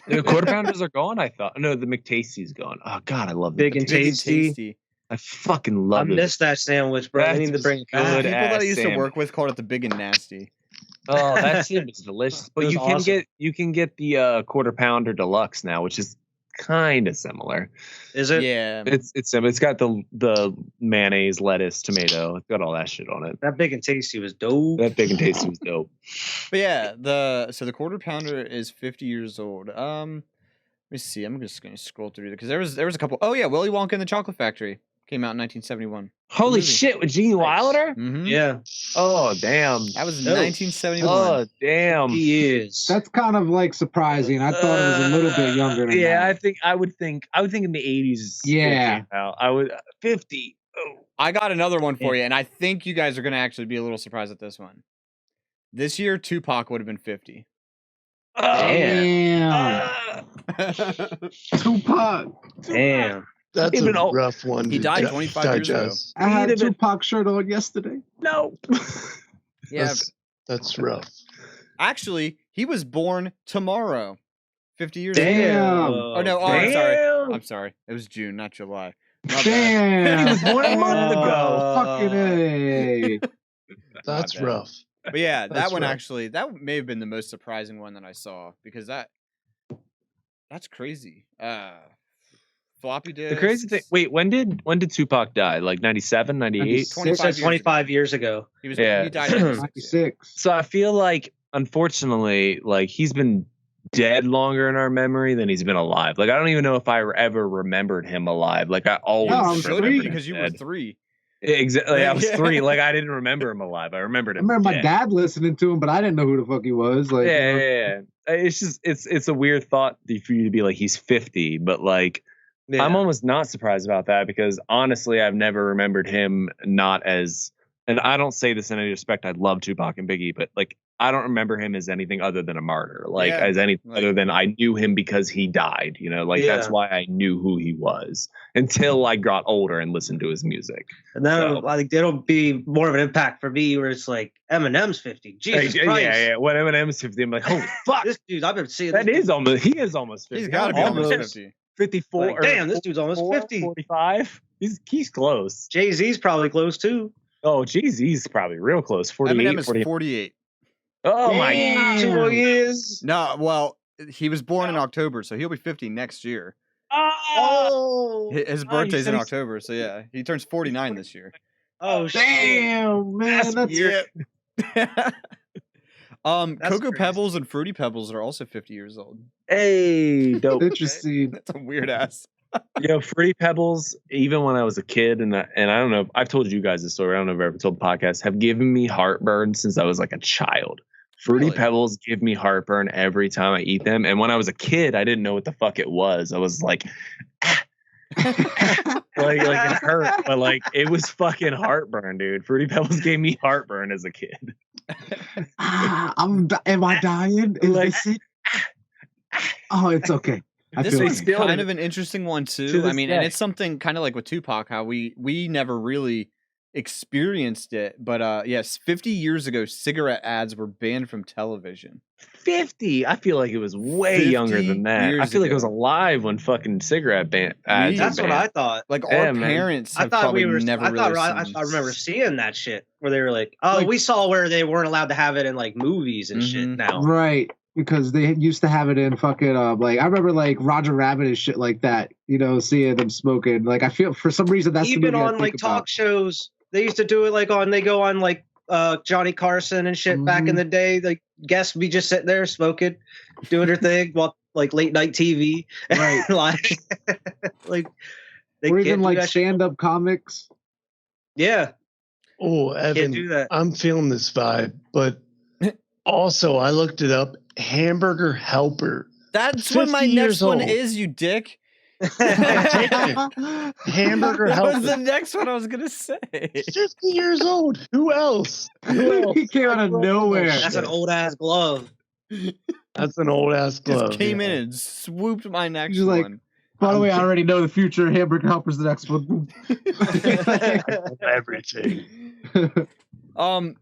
The quarter pounders are gone, I thought. No, the McTasty's gone. Oh, God, I love the Big and McTasty. Big and tasty. I fucking I love it. missed that sandwich, bro. I That need to was bring it good. back. Good People that I ass used to sandwich. work with called it the big and nasty. Oh, that shit was delicious. But It was you can awesome. get the quarter pounder deluxe now, which is kind of similar. Is it? Yeah. It's similar. It's got the mayonnaise, lettuce, tomato. It's got all that shit on it. That big and tasty was dope. That big and tasty was dope. But yeah, the quarter pounder is 50 years old. Let me see. I'm just gonna scroll through it because there was a couple. Oh yeah, Willy Wonka and the Chocolate Factory came out in 1971. Holy Movie. shit, with Gene Wilder? Mm-hmm. Yeah, Oh damn. That was Oh. 1971. Oh damn. he is. That's kind of like surprising. I thought it was a little bit younger than Yeah, that. I would think in the 80s. it Yeah. came out. I would 50. Oh. I got another one for you, and I think you guys are gonna actually be a little surprised at this one. This year, Tupac would have been 50. Damn. Ah. Tupac. Damn. That's Even a though- rough one. He to died di- 25 years ago. digest. I had a Wait a minute. Tupac shirt on yesterday. No. Yeah, That's rough. actually, he was born tomorrow. 50 years Damn. ago. Oh no, I'm sorry. I'm sorry. It was June, not July. My Damn. He was born a month ago. Fucking A. That's bad. rough. But yeah, that That's one rough. actually, that may have been the most surprising one that I saw because that's crazy. Floppy disks. The crazy thing. Wait, when did Tupac die? Like 97, 98? 25 years ago. He was. Yeah. He died in 96. 96. So I feel like, unfortunately, like he's been dead longer in our memory than he's been alive. Like I don't even know if I ever remembered him alive. Like I always No, I'm Should remembered have him because you were dead. 3. Exactly. I was Yeah. 3. Like I didn't remember him alive. I remembered I him. remember my dead. dad listening to him, but I didn't know who the fuck he was. Like, Yeah, you know, yeah, yeah. It's just it's a weird thought for you to be like he's 50, but like Yeah. I'm almost not surprised about that because honestly, I've never remembered him not as, and I don't say this in any respect. I love Tupac and Biggie, but like I don't remember him as anything other than a martyr. Like Yeah, as any like- other than I knew him because he died. You know, like that's Yeah. why I knew who he was until I got older and listened to his music. And then So- I think it'll be more of an impact for me where it's like Eminem's 50. Jesus Like, Christ. yeah. When Eminem's 50, I'm like, holy fuck, This dude, I've been seeing that this is almost. He is almost 50. He's got to be almost Almost 50. 54. Like, or damn, this dude's almost 44, 50. 45. He's close. Jay-Z's probably close too. Oh, geez, he's probably real close. 48, Eminem is 40. 48. Oh my Damn. god. 2 more years. No, well, he was born in October, so he'll be 50 next year. Oh. His you birthday's said in he's- October, so yeah, he turns 49 this year. Oh, shit. damn, man. That's weird. That's Cocoa crazy. Pebbles and Fruity Pebbles are also 50 years old. Hey, dope. interesting. That's a weird ass. Yo, Fruity Pebbles, even when I was a kid, and I don't know, I've told you guys this story, I don't know if I've ever told the podcast, have given me heartburn since I was like a child. Fruity Really? Pebbles give me heartburn every time I eat them. And when I was a kid, I didn't know what the fuck it was. I was like, like it hurt, but like it was fucking heartburn, dude. Fruity Pebbles gave me heartburn as a kid. Am I dying? Is Like- this it? Oh, it's okay. I This feel one's like still- kind of an interesting one To too. I this mean, and day. it's something kind of like with Tupac, how we never really experienced it. But yes, 50 years ago, cigarette ads were banned from television. 50. I feel like it was way 50 younger than that. I years feel like I was ago. alive when fucking cigarette ads were That's what banned. I thought. Like Yeah, our man. parents I have thought probably we were. never I really thought seen. I remember seeing that shit where they were like, "Oh, Like- we saw where they weren't allowed to have it in like movies and shit." Mhm. Now, right, because they used to have it in fucking like I remember like Roger Rabbit and shit like that. You know, seeing them smoking. Like I feel for some reason that's the even movie I on think like about. talk shows, they used to do it like on. They go on like Johnny Carson and shit back in Mhm. the day. Like guests be just sitting there smoking, doing their thing while like late night TV. Right. like they Or can't even do like that shit. stand-up comics. Yeah, Oh, can't Evan, do that. I'm feeling this vibe, but also I looked it up. Hamburger Helper. That's what my 50 next years one old. is, you dick. Hamburger That was the Helper. next one I was gonna say. 50 years old. Who else? Who else? He came out of nowhere. That's an old ass glove. That's an old ass glove. Just came yeah. in and swooped my next Just like- one. By the way, I already know the future. Hamburger Helper's the next one. Everything.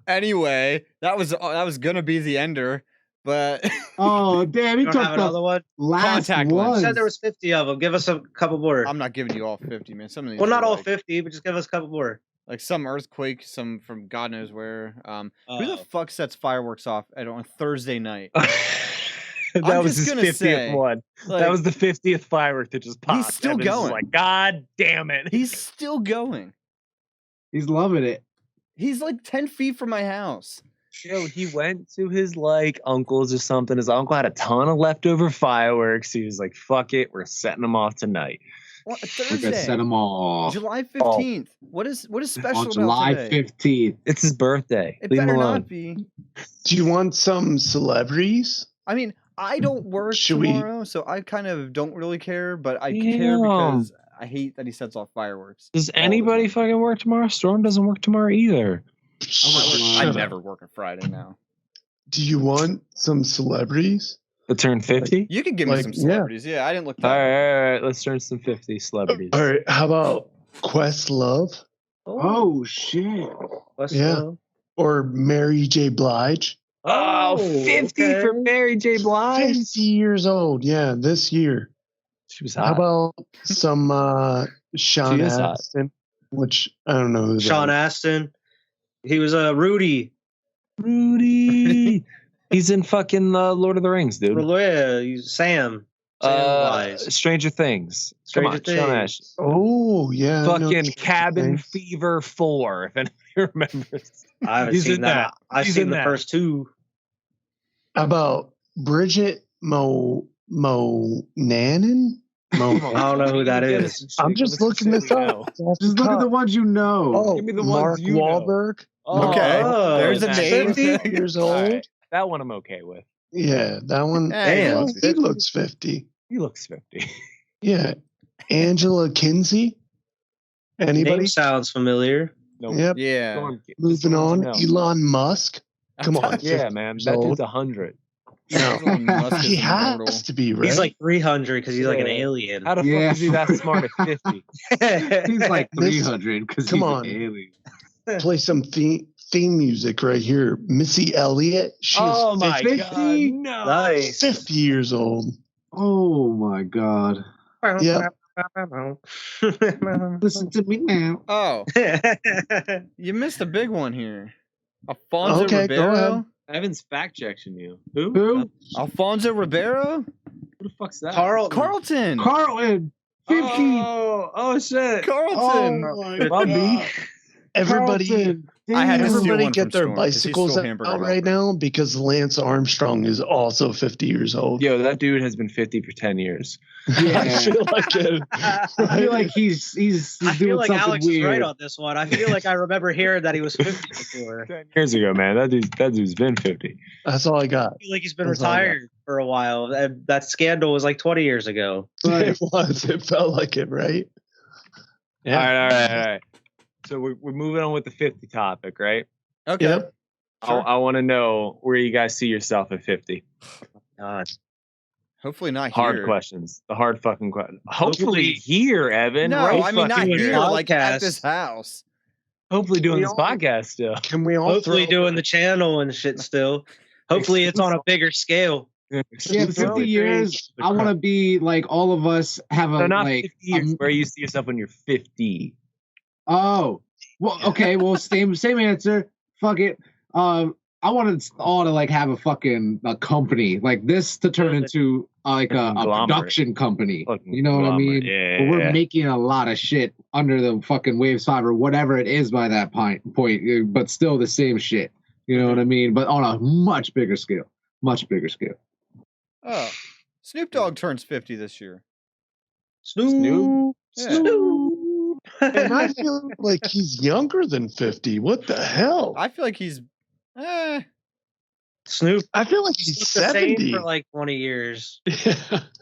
Anyway, that was gonna be the ender, but Oh damn! He You took don't have the another one? last Contact one. lens. You said there was 50 of them. Give us a couple more. I'm not giving you all 50, man. Some of these Well, not are all like, 50, but just give us a couple more. like some earthquake, some from God knows where. Who the Oh. fuck sets fireworks off on Thursday night? That I'm was just his gonna 50th say, one. Like, That was the 50th firework that just popped. still Evan's just going. like, God damn it. he's still going. He's loving it. He's like 10 feet from my house. Yo, he went to his like uncle's or something. His uncle had a ton of leftover fireworks. He was like, "Fuck it, we're setting them off tonight." What, We're Thursday, gonna set them all July 15th. What is special on about July today? 15th. It's his birthday. It Leave him better alone. not be. Do you want some celebrities? I mean, I don't work Should we- tomorrow, so I kind of don't really care, but I care because I hate that he sets off fireworks. Does all the anybody time. fucking work tomorrow? Storm doesn't work tomorrow either. I Shut up. never work on Friday now. Do you want some celebrities? To turn 50? You can give me Like, some yeah. celebrities. Yeah, I didn't look that All up. right, all right. Let's turn some 50 celebrities. All right, how about Questlove Oh shit! Let's Yeah. go. or Mary J. Blige? Oh, 50 for Mary J. Blige. 50 years old. Yeah, this year. She was How hot. about some Sean She is hot. Astin, which I don't know who Sean that Astin. He was Rudy. Rudy. He's in fucking Lord of the Rings, dude. Yeah, he's Sam. Samwise. Stranger Things. Stranger Come on, Sean Things. Ash. is. Oh, yeah. I know Fucking Stranger Cabin Things. Fever 4, if anybody remembers. I haven't He's seen in that. that. I've He's seen in the that. first two. How about Bridget Monanan? I don't know who that is. I'm just looking this up. Just look at the ones you know. Oh, Give me the Mark ones you know. Wahlberg. Okay, Oh, there's a that's name. 50 years All old. right, that one I'm okay with. Yeah, that one. Hey, Damn. He looks 50. He looks 50. Yeah. Angela Kinsey. Anybody? Name sounds familiar. Nope. Yep. Yeah. Go on, just Moving the ones on. you know. Elon Musk. Come on. Yeah, 50 man. years That old. dude's 100. Elon Musk He is immortal. has to be, right? He's like 300 because he's like an Yeah. alien. How the Yeah. fuck is he that smart at 50? He's like This- 300 because come he's on. an alien. Play some theme music right here. Missy Elliott. She's Oh my 50? god, no. Nice. 50 years old. Oh my god. Yep. Listen to me now. Oh, you missed a big one here. Alfonso Okay, go Ribeiro. ahead. Evan's fact checking you. Who? Who? Alfonso Ribeiro. Who the fuck's that? Carlton. Carlton. 50. Oh shit. Carlton. Oh my Bobby. God. Everybody, Carlton. I had to steal everybody one get from their Storm 'cause he bicycles stole out hamburger right now because Lance Armstrong is also 50 years old. Yo, that dude has been 50 for 10 years. Yeah. I feel like it. I feel like he's I feel doing like something Alex is weird. right on this one. I feel like I remember hearing that he was 50 before. 10 years ago, man. That dude's been 50. That's all I got. I feel like he's been That's all I got. retired for a while. That scandal was like 20 years ago. Right. It was. It felt like it, right? All right. So we're moving on with the 50 topic, right? Okay. Yep. I want to know where you guys see yourself at 50. God. Hopefully not Hard here. questions. The hard fucking question. Hopefully Hopefully- here, Evan. No, right I mean not fucking here. Like at Podcast. this house. Hopefully doing We this all- podcast still. Can we all Hopefully throw, doing the channel and shit still. Hopefully it's on a bigger scale. Yeah, Exclusive. 50 years. I want to be like all of us have a No, not like. 50 years. Where you see yourself when you're 50. Oh, well, okay. Well, same answer. Fuck it. I wanted us all to like have a company like this to turn into like a Conglomerate. production company. Fucking You know what I mean? conglomerate. But we're Yeah. making a lot of shit under the fucking Waves 5 or whatever it is by that point, but still the same shit. You know what I mean? But on a much bigger scale. Much bigger scale. Oh, Snoop Dogg turns 50 this year. Snoop. Yeah. and I feel like he's younger than 50. What the hell? I feel like he's. Snoop I feel like he's was the same 70. for like 20 years. Yo,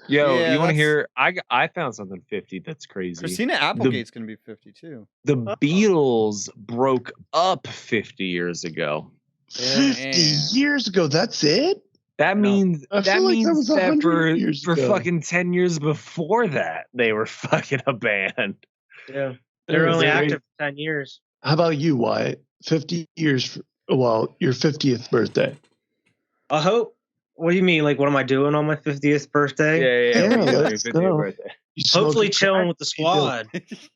Yeah, you want to that's- hear? I found something 50 that's crazy. Christina Applegate's gonna be 50 too. The Beatles broke up 50 years ago. 50 Yeah. years ago. That's it? That means I feel like that was that 100 for years for ago. fucking 10 years before that they were fucking a band. Yeah. They're only Very- active for 10 years. How about you, Wyatt? 50 years, well, your 50th birthday. I hope. What do you mean? Like, what am I doing on my 50th birthday? Yeah, What are you doing let's for your 50th go. birthday? You Hopefully smoking chilling crack? with the What you doing? squad.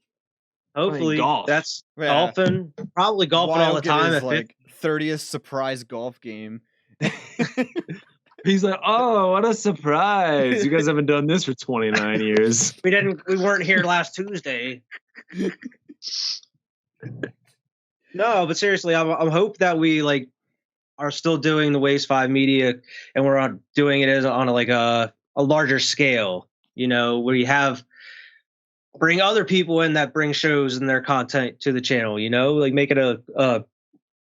Hopefully golf. that's Yeah. golfing. Probably golfing all the Wild get time. his, At like 30th surprise golf game. He's like, oh, what a surprise! You guys haven't done this for 29 years. we weren't here last Tuesday. No, but seriously, I'm hope that we like are still doing the Waves 5 media and we're doing it as on a larger scale. You know, where you bring other people in that bring shows and their content to the channel. You know, like make it a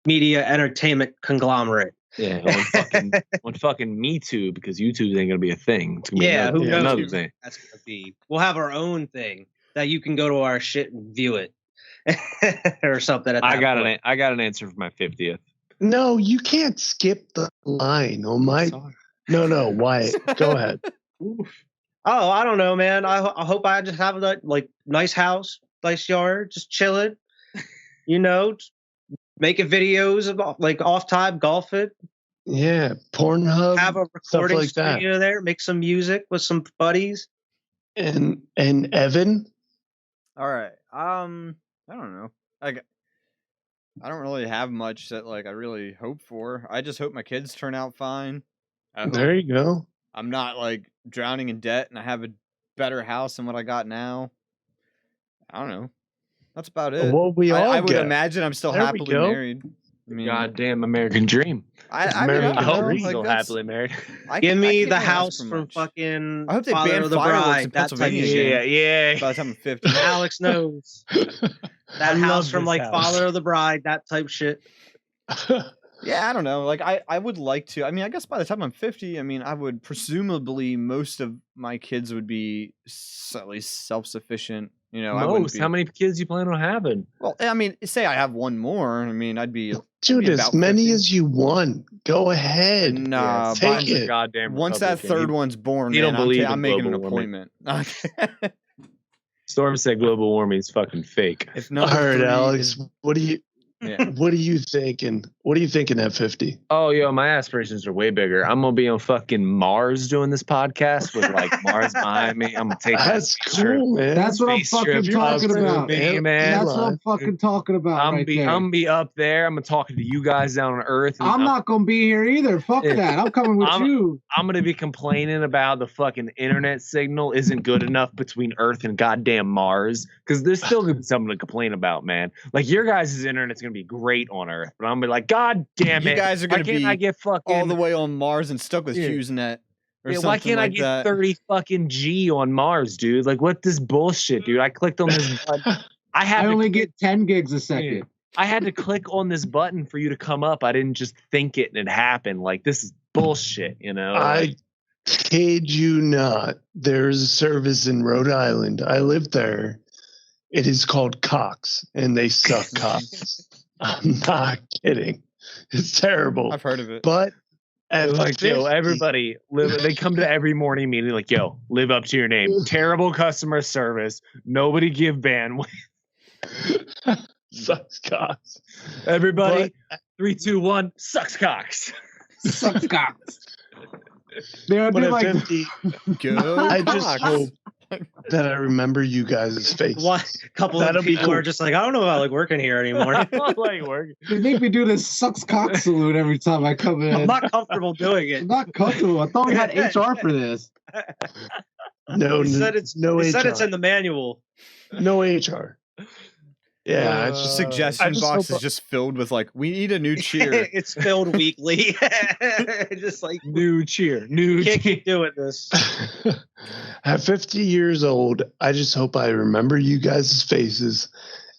media entertainment conglomerate. Yeah, on fucking Me Too, because YouTube ain't gonna be a thing. It's gonna be Yeah, another, who knows? another thing. That's gonna be. We'll have our own thing that you can go to our shit and view it or something. At that I got point. I got an answer for my 50th. No, you can't skip the line on my. No, Wyatt, go ahead. Oh, I don't know, man. I hope I just have a like nice house, nice yard, just chilling. You know, making videos about like off time golfing. Yeah, Pornhub. Have a stuff recording like that. studio there. Make some music with some buddies. And Evan. All right. I don't know. I don't really have much that like I really hope for. I just hope my kids turn out fine. I hope There you go. I'm not like drowning in debt and I have a better house than what I got now. I don't know. That's about it. Well, we all I would get. imagine I'm still There we happily go. married. I mean, Goddamn American dream. I mean, American I I don't hope know, he's like, still that's- happily married. Give me can't the ask house for from much. fucking I hope they Father ban of the fireworks Bride. in That type of Pennsylvania shit. again. Yeah. By the time I'm 50. Alex knows. That I house love from this like house. Father of the Bride, that type shit. Yeah, I don't know. Like I would like to. I mean, I guess by the time I'm 50, I mean, I would presumably most of my kids would be at least self-sufficient. You know, I wouldn't Most. be. How many kids you plan on having? Well, I mean, say I have one more. I mean, I'd be Dude, Maybe as about many 50. as you want. Go ahead. nah. take but Biden's a it. goddamn once that Republican. third one's born, he man, don't believe in I'm making an global warming. appointment. Storm said global warming is fucking fake. If All number right, 3 Alex. is- yeah. What are you thinking? What are you thinking at 50? Oh, yo, my aspirations are way bigger. I'm gonna be on fucking Mars doing this podcast with like Mars behind me. I'm gonna take That's trip. cool, man. That's what I'm Space trip fucking talking up about. with me, man. That's what I'm fucking talking about I'm right be there. I'm be up there. I'm gonna talk to you guys down on Earth. And I'm not gonna be here either. Fuck Yeah. that. I'm coming with you. I'm gonna be complaining about the fucking internet signal isn't good enough between Earth and goddamn Mars because there's still gonna be something to complain about, man. Like your guys' internet's gonna be great on Earth, but I'm gonna be like, God damn You it, guys are why gonna can't be I get fucking all the way on Mars and stuck with Yeah. HughesNet or yeah, something why can't I like get that. 30 fucking G on Mars, dude? Like what this bullshit, dude? I clicked on this button. I had I to only click- get 10 gigs a second. I had to click on this button for you to come up. I didn't just think it and it happened. Like this is bullshit, you know? I kid you not. There's a service in Rhode Island. I live there. It is called Cox, and they suck cocks. I'm not kidding. It's terrible. I've heard of it. But at Like, yo, 50 everybody live. They come to every morning meeting like, yo, live up to your name. Terrible customer service. Nobody give bandwidth. sucks cocks. Everybody, 3, 2, 1, sucks cocks. Sucks cocks. They're But at like 50, Go I just Cox. hope that I remember you guys' face. One couple That'll of be people cool. are just like, I don't know if I like working here anymore. Like work. they make me do this sucks cock salute every time I come in. I'm not comfortable doing it. I'm not comfortable. I thought we had HR for this. No, He said it's no he HR. said it's in the manual. No HR. Yeah, I The just, suggestion I just box hope- is just filled with like, we need a new cheer. It's filled weekly. Just like New cheer. New can't cheer. keep doing this. at 50 years old, I just hope I remember you guys' faces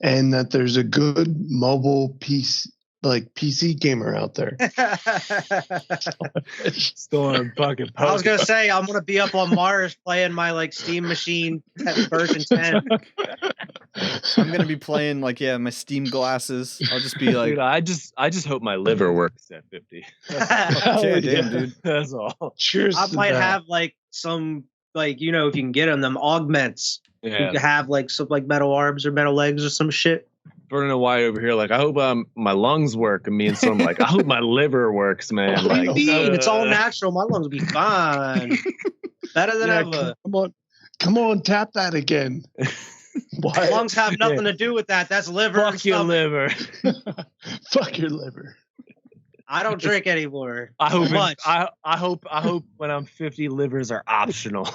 and that there's a good mobile PC gamer out there. Storm fucking I was gonna say I'm gonna be up on Mars playing my like Steam machine version 10. I'm gonna be playing like my Steam glasses. I'll just be like, Dude, I just hope my liver works at 50. Hell yeah, yeah. damn, dude. That's all. Cheers. I to might that. have like some like if you can get them augments. You Yeah. could have like some like metal arms or metal legs or some shit. Burning a white over here. Like, I hope my lungs work. And me and Storm like, I hope my liver works, man. What do you Like, mean? It's all natural. My lungs will be fine. Better than Yeah, ever. come on, tap that again. Why? Lungs have nothing to do with that. That's liver. and Fuck your stomach. liver. Fuck your liver. I don't drink anymore. I hope Much. I hope when I'm 50, livers are optional.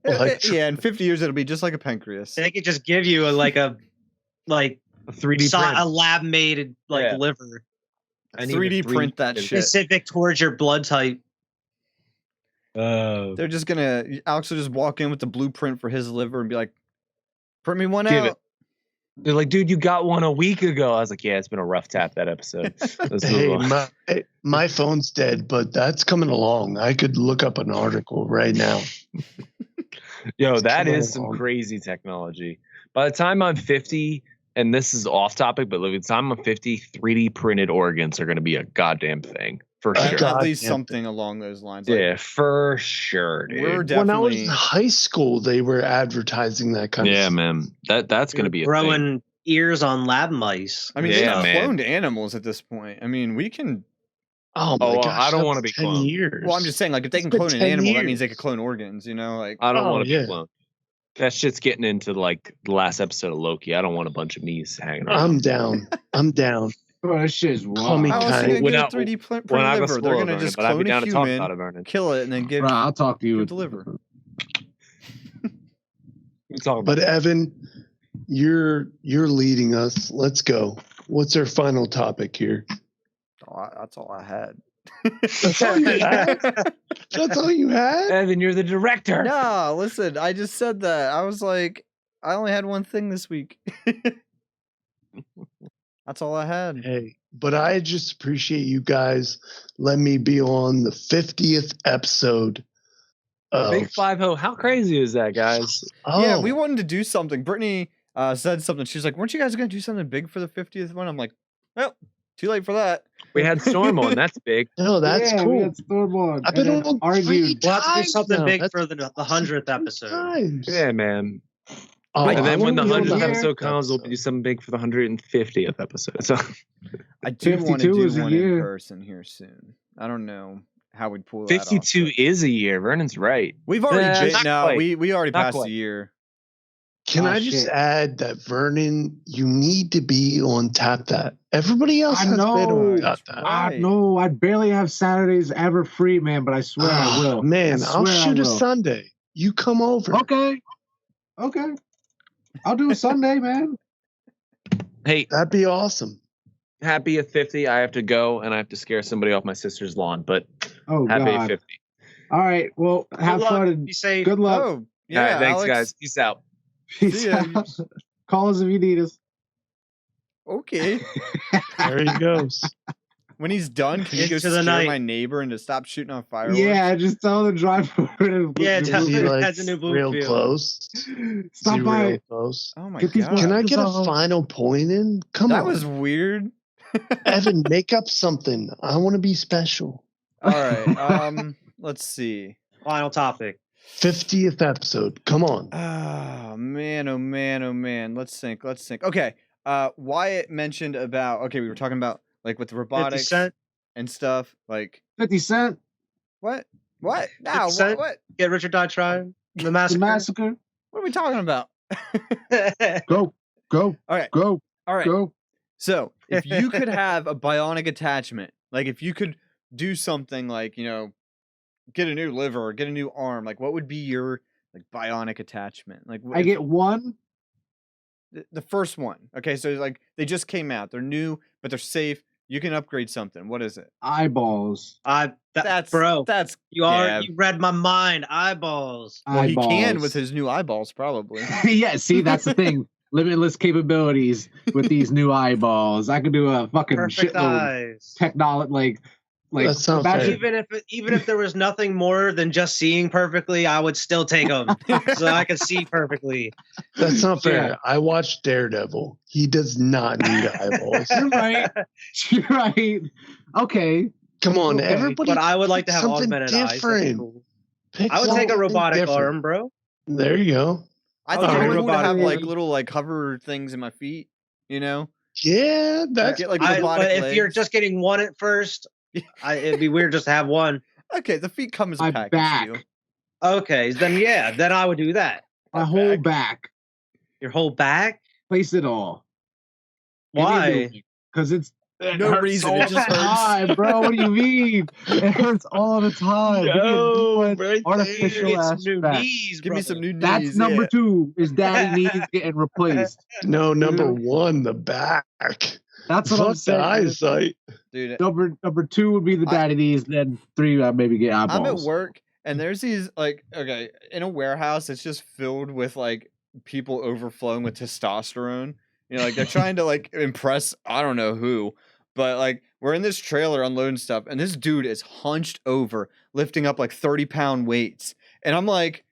yeah, in 50 years it'll be just like a pancreas. They could just give you a 3D print. a lab made Yeah. liver I need a 3D print that 3D shit. specific towards your blood type. They're just gonna Alex will just walk in with the blueprint for his liver and be like, print me one Give out. They're like, dude, you got one a week ago. I was like, yeah, it's been a rough tap that episode. Let's Hey, move on. my phone's dead, but that's coming along. I could look up an article right now. Yo, It's that coming is some along. crazy technology. By the time I'm 50, and this is off topic, but by the time I'm 50, 3D printed organs are going to be a goddamn thing for At- sure. God At least damn something along those lines. Like, Yeah, for sure, dude. we're When I was definitely in high school, they were advertising that kind of Yeah, stuff. man. That's going to be a thing. growing ears on lab mice. I mean, Yeah, they've man. cloned animals at this point. I mean, we can. Oh my well, gosh! I don't that want to was be 10 cloned. years. Well, I'm just saying, like, if they It's can been clone an 10 animal, that means they years. could clone organs. You know, like. I don't Oh, want to yeah. be cloned. That shit's getting into like the last episode of Loki. I don't want a bunch of me's hanging around. I'm down. I'm down. Bro, that shit is Call me wild. How else are Tiny. they We're gonna not- get 3D We're not printed gonna liver? They're spoil it, gonna Vernon, just but I'd be clone a down to talk about human, it, Vernon. kill it, and then give Bro, I'll talk to you. give the liver. It's all about But Evan, you're leading us. Let's go. What's our final topic here? That's all I had. That's all you had? That's all you had? Evan, you're the director. No, listen, I just said that. I was like, I only had one thing this week. That's all I had. Hey, but I just appreciate you guys letting me be on the 50th episode of Big 5-0. How crazy is that, guys? Yeah, we Oh, wanted to do something. Brittany said something. She's like, "Weren't you guys gonna do something big for the 50th one?" I'm like, "Well, too late for that." We had Storm on. That's big. no, that's yeah, we cool. had Storm on. I've been and then on argued. We'll have to do times something now. big That's for the 100th episode. times. Yeah, man. Oh, And I then when wanna the be on 100th the episode comes, we'll do something big for the 150th episode. So I do want to 52 do is a one in year. person here soon. I don't know how we'd pull that off. 52 but- is a year. Vernon's right. We've already Nah, been. not No, quite. we already Not passed quite. the year. Can Oh, I just shit. add that Vernon, you need to be on Tap That. Everybody else I has been on know. Tap That. Right. I know. I barely have Saturdays ever free, man, but I swear I will. Man, I I'll swear I shoot a will. Sunday. You come over. Okay. I'll do a Sunday, man. Hey, That'd be awesome. happy at 50. I have to go and I have to scare somebody off my sister's lawn. But Oh, happy at God. 50. All right. Well, have Good luck. fun and Be safe. good luck. Oh, yeah. All right, thanks, Alex. guys. Peace out. Peace See ya. out. Call us if you need us. Okay. There he goes. When he's done, can you go Into the scare night. my neighbor and to stop shooting on fireworks? Yeah, just tell them to drive forward. And Yeah, Is tell he him like that's a new real Bloomfield. close? Is Stop he by. real close? Oh my Get these god. Can I get a Oh. final point in? Come That on. was weird. Evan, make up something. I want to be special. All right. Let's see. Final topic. 50th episode. Come on. Oh man, oh man, oh man. Let's think. Okay. Wyatt mentioned about we were talking about like with the 50 robotics Cent. and stuff. Like 50 Cent, what? What? No, 50 Cent? what? Get Richard Die Trying. The the massacre. massacre. What are we talking about? Go, go, All right. go, All right. go. So, if you could have a bionic attachment, like if you could do something like, get a new liver or get a new arm, like what would be your like bionic attachment? Like I get one. the first one. Okay, so like they just came out. They're new, but they're safe. You can upgrade something. What is it? Eyeballs. That's bro. That's You read my mind. Eyeballs. well, he can Eyeballs. with his new eyeballs, probably. Yeah, see, that's the thing. Limitless capabilities with these new eyeballs. I could do a fucking Perfect shitload eyes. technology, like That sounds imagine- fair. Even if there was nothing more than just seeing perfectly, I would still take them so I could see perfectly. That's not fair. Yeah. I watched Daredevil. He does not need eyeballs. You're right. You're right. Okay. Come on, Okay. everybody. But I would like to have something augmented eyes. That'd be different. cool. Pick I would take a something robotic different. arm, bro. There you go. I think Oh, it'd be cool to robotic have like arm. little like hover things in my feet. Yeah, Like, that's get like But robotic if you're legs. just getting one at first, it'd be weird just to have one. Okay, the feet come as a My package back. deal. Okay, then I would do that. My whole back. Your whole back? Place it all. Why? Because it No hurts reason, all it just the hurts. time, bro. What do you mean? It hurts all the time. We need right artificial Get ass some new back. knees, Give me some brother. new That's knees. number yeah. 2 is daddy knees getting replaced. no number one. The back. That's what I'm Fuck the saying. eyesight. Dude, Number 2 would be the daddy knees. Then 3, I'd maybe get eyeballs. I'm at work and there's these like in a warehouse it's just filled with like people overflowing with testosterone. Like they're trying to like impress I don't know who, but like we're in this trailer unloading stuff and this dude is hunched over lifting up like 30-pound weights and I'm like,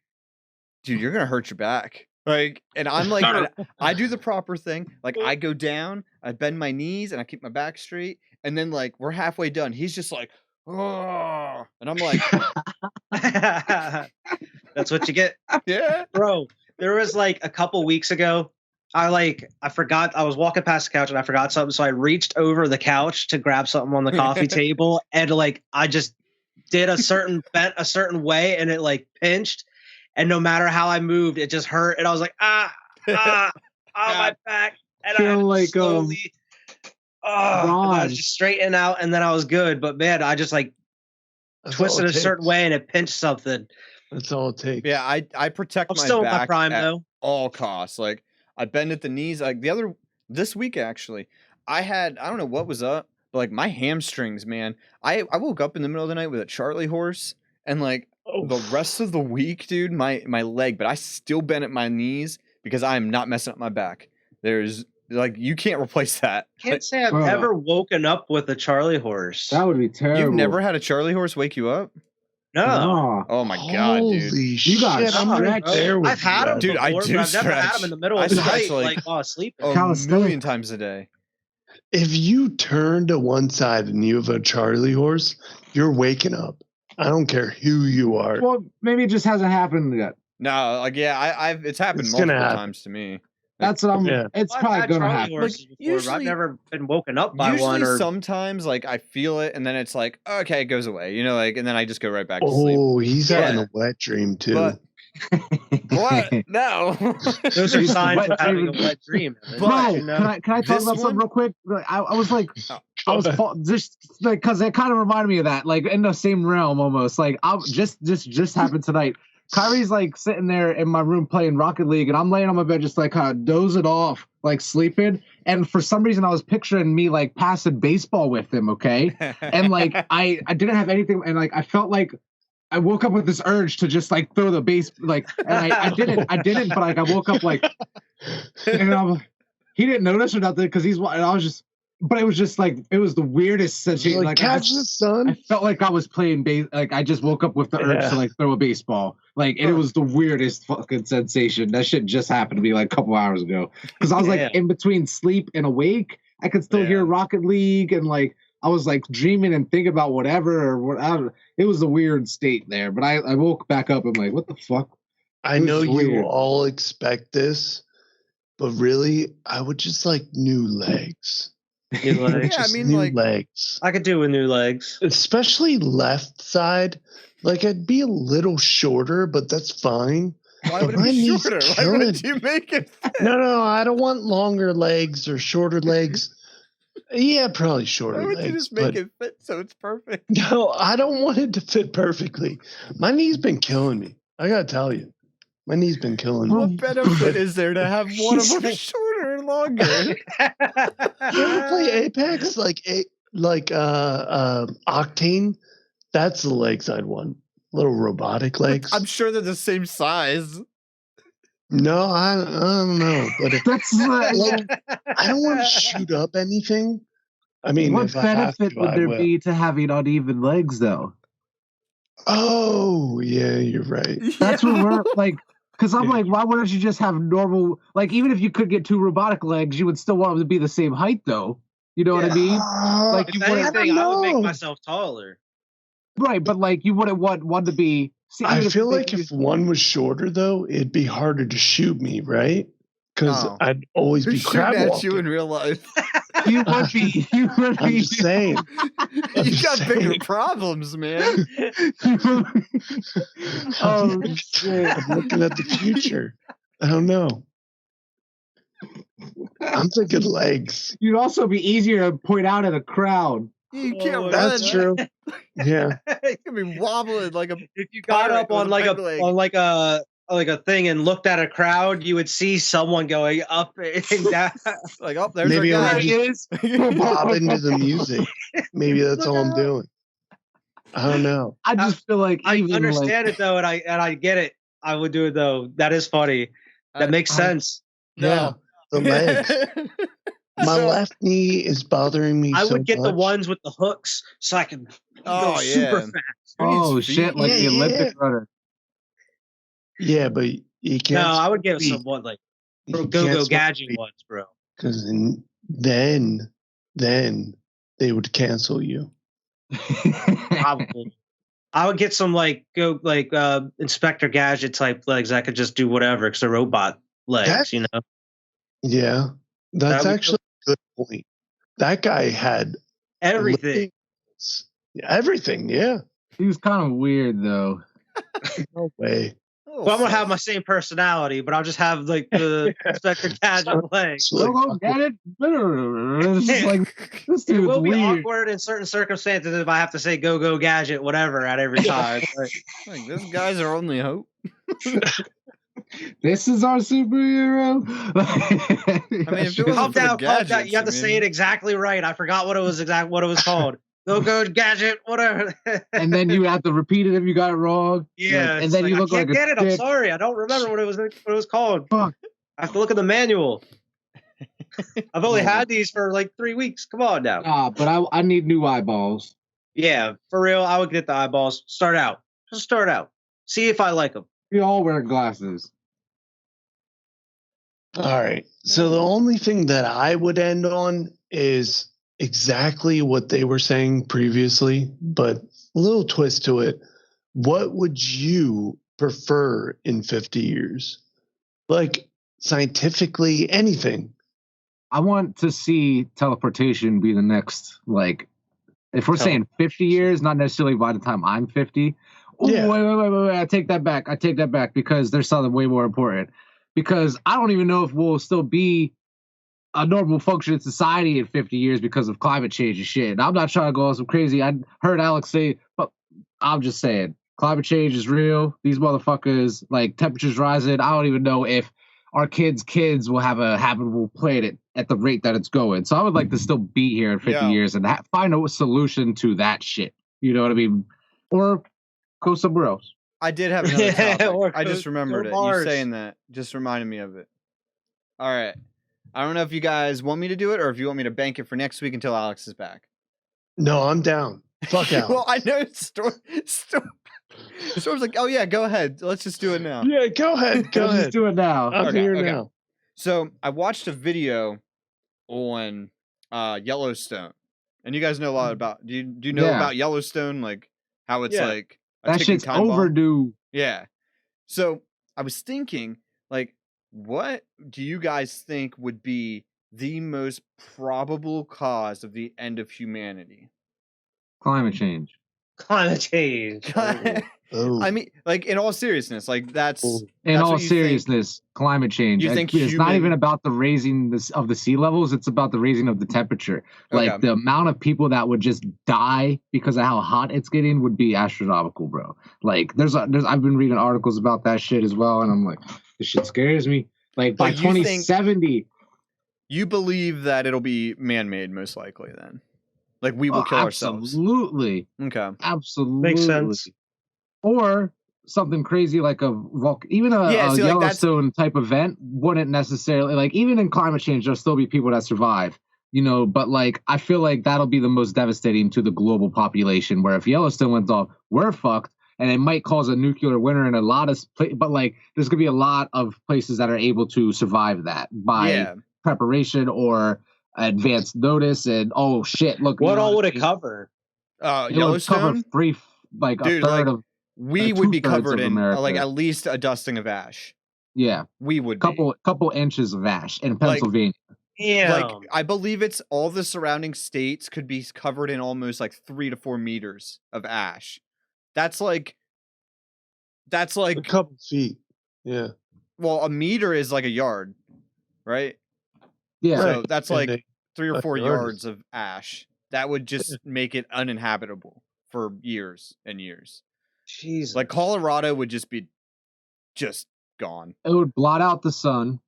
dude, you're gonna hurt your back. Like, and I'm like, I do the proper thing. Like, I go down, I bend my knees, and I keep my back straight. And then, like, we're halfway done. He's just like, oh, and I'm like, That's what you get. yeah. Bro, there was like a couple weeks ago, I forgot I was walking past the couch and I forgot something, so I reached over the couch to grab something on the coffee table, and like I just did bent a certain way, and it like pinched, and no matter how I moved, it just hurt, and I was like my back, and I had to like slowly and I was just straightening out, and then I was good. But man, I just like twisted a certain way, and it pinched something. That's all it takes. Yeah, I protect I'm my still in back my prime at though. all costs. Like I bend at the knees. Like this week actually, I don't know what was up, but like my hamstrings, man. I woke up in the middle of the night with a Charlie horse, and like the rest of the week, dude, my leg, but I still bend at my knees because I am not messing up my back. There's like you can't replace that. Can't say I've ever woken up with a Charlie horse. That would be terrible. You've never had a Charlie horse wake you up? No. Oh my god, dude! Holy You got shit! I'm right there with I've had them Dude, before, I do but I've never stretch. had them in the middle I of the stretch, night, like, while I was sleeping. A million times a day. If you turn to one side and you have a Charlie horse, you're waking up. I don't care who you are. Well, maybe it just hasn't happened yet. No, like I've it's happened It's gonna multiple happen. times to me. That's what I'm. Yeah. It's I've probably had gonna Charlie happen. horses Like, before, but I've usually- never been woken up by Usually, one. Or sometimes like I feel it, and then it's like okay, it goes away, like, and then I just go right back to sleep. Oh, he's having Yeah. a wet dream too. But what? No. those are signs wet of having a dream. wet dream. Bro, You know? can I talk This about something one- real quick? I was like, I was just like, because it kind of reminded me of that, like in the same realm almost. Like, I'll just happened tonight. Kyrie's like sitting there in my room playing Rocket League, and I'm laying on my bed just like kind of dozing off, like sleeping. And for some reason, I was picturing me like passing baseball with him, okay? And like I didn't have anything, and like I felt like I woke up with this urge to just like throw the base, like, and I didn't, but like I woke up like, and he didn't notice or nothing because and I was just. But it was just like it was the weirdest sensation. Like catch the sun. I felt like I was playing base. Like I just woke up with the urge to like throw a baseball. Like and it was the weirdest fucking sensation. That shit just happened to me like a couple hours ago. Because I was like in between sleep and awake. I could still hear Rocket League and like I was like dreaming and thinking about whatever or whatever. It was a weird state there. But I woke back up and like, what the fuck? I know you all expect this, but really, I would just like new legs. New legs. Yeah, I mean, like legs. I could do with new legs, especially left side. Like I'd be a little shorter, but that's fine. Why would it be shorter? Why wouldn't you make it fit? No, I don't want longer legs or shorter legs. Yeah, probably shorter Why would legs. you just make it fit so it's perfect? No, I don't want it to fit perfectly. My knee's been killing me. I gotta tell you, my knee's been killing me. What benefit is there to have one of them shorter and longer? You ever play Apex Octane? That's the legs I'd want. Little robotic legs. I'm sure they're the same size. No, I don't know. But if, That's I don't want to shoot up anything. I mean, what if I have benefit to, would I there will. be to having uneven legs though? Oh, yeah, you're right. That's what we're like. Because I'm like, why wouldn't you just have normal? Like, even if you could get two robotic legs, you would still want them to be the same height, though. You know what I mean? Like, if you wouldn't, anything, I would make myself taller. right? But like, you wouldn't want one to be. See, I even feel they- like if one was shorter, though, it'd be harder to shoot me, right? Because No. I'd always be Who's shooting crab at walking. you in real life? you would be. You would I'm be. just saying. I'm You just got bigger saying. problems, man. Oh shit! I'm looking at the future. I don't know. I'm thinking legs. You'd also be easier to point out in a crowd. You can't run. That's true. Yeah. You could be wobbling like a. If you got pirate up with on a like peg leg. like a thing and looked at a crowd, you would see someone going up and down. Like, oh, there's Maybe our I'll guy. just bob into the music. Maybe that's all I'm doing. I don't know. I just feel like I even understand it though, and I get it. I would do it though. That is funny. That makes sense. Yeah. The legs. My left knee is bothering me I so would get the much. ones with the hooks so I can Oh, go yeah. super fast. Oh needs feet? shit! Like the Yeah, Olympic runner. Yeah, but you can't. No, I would get someone like go gadget ones, bro. Because then they would cancel you. Probably. I would get some Inspector Gadget type legs that could just do whatever because they're robot legs, That's- you know. Yeah, that's That actually a good point. That guy had everything. Everything, yeah. He was kind of weird though. No way. Oh, Well, I'm gonna have sus. my same personality, but I'll just have like the Inspector Gadget leg. Go get it. It's just like this It dude's will be weird. awkward in certain circumstances if I have to say go gadget whatever at every time. But Like, this guy's our only hope. This is our superhero. I mean, if it wasn't calm for the down, gadgets, you have to say it exactly right. I forgot what it was called. Go gadget whatever. And then you have to repeat it if you got it wrong. Yeah, and then you look I like can't get a it. I'm dick. sorry, I don't remember what it was called. Fuck. I have to look at the manual. I've only had these for like 3 weeks. Come on now. But I need new eyeballs. Yeah, for real. I would get the eyeballs. Start out. Just start out. See if I like them. We all wear glasses. All right. So the only thing that I would end on is exactly what they were saying previously, but a little twist to it. What would you prefer in 50 years? Like scientifically, anything. I want to see teleportation be the next, like, if we're saying 50 years, not necessarily by the time I'm 50. Oh, Yeah. wait. I take that back because there's something way more important. Because I don't even know if we'll still be a normal functioning society in 50 years because of climate change and shit. And I'm not trying to go on some crazy. I heard Alex say, but I'm just saying, climate change is real. These motherfuckers, like, temperatures rising. I don't even know if our kids' will have a habitable planet at the rate that it's going. So I would like to still be here in 50 years and find a solution to that shit. You know what I mean? Or go somewhere else. I did have another topic. I just remembered it. Mars. You saying that just reminded me of it. All right. I don't know if you guys want me to do it or if you want me to bank it for next week until Alex is back. No, I'm down. Fuck out. Well, I know Storm's like, oh yeah, go ahead. Let's just do it now. Yeah, go ahead. Go Let's ahead. just do it now. I'm here now. So I watched a video on Yellowstone, and you guys know a lot about. Do you know about Yellowstone? Like how it's like a that ticking shit's time bomb? overdue. Yeah. So I was thinking, like, what do you guys think would be the most probable cause of the end of humanity? Climate change. Climate change. Oh. I mean, like, in all seriousness, like that's In all what you seriousness, climate change. You think it's not human- even about the raising of the sea levels. It's about the raising of the temperature. Like Okay. the amount of people that would just die because of how hot it's getting would be astronomical, bro. Like there's I've been reading articles about that shit as well, and I'm like, this shit scares me. Like by But you think- 2070, You believe that it'll be man-made, most likely. Then, like, we will kill ourselves. absolutely, Okay. Makes sense. Or something crazy like even a see, like, that's- Yellowstone type event wouldn't necessarily, like, even in climate change there'll still be people that survive, you know, but like I feel like that'll be the most devastating to the global population, where if Yellowstone went off, we're fucked, and it might cause a nuclear winter in a lot of but like there's gonna be a lot of places that are able to survive that by preparation or advanced notice. And oh shit, look, What all would it cover? It would Yellowstone. cover like Dude, a third like, of we would be two-thirds covered of in America. like at least a dusting of ash. Yeah, We would be. couple inches of ash in Like- Pennsylvania. Yeah. Like, I believe it's all the surrounding states could be covered in almost like 3 to 4 meters of ash. That's like A couple feet. Yeah. well, a meter is like a yard, right? Yeah, So Right. that's And like they- 3 or a 4 yard yards of ash. That would just make it uninhabitable for years and years. Jesus. Like Colorado would just be just gone. it would blot out the sun.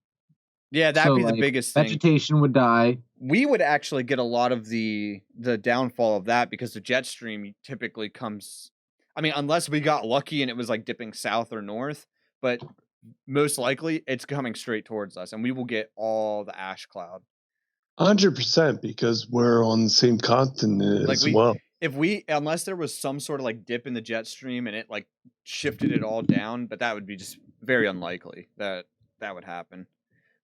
Yeah, that'd So, be the like, biggest thing. Vegetation would die. We would actually get a lot of the downfall of that because the jet stream typically comes, I mean, unless we got lucky and it was like dipping south or north, but most likely it's coming straight towards us and we will get all the ash cloud. 100% because we're on the same continent Like as well. if we, unless there was some sort of like dip in the jet stream and it like shifted it all down, but that would be just very unlikely that would happen.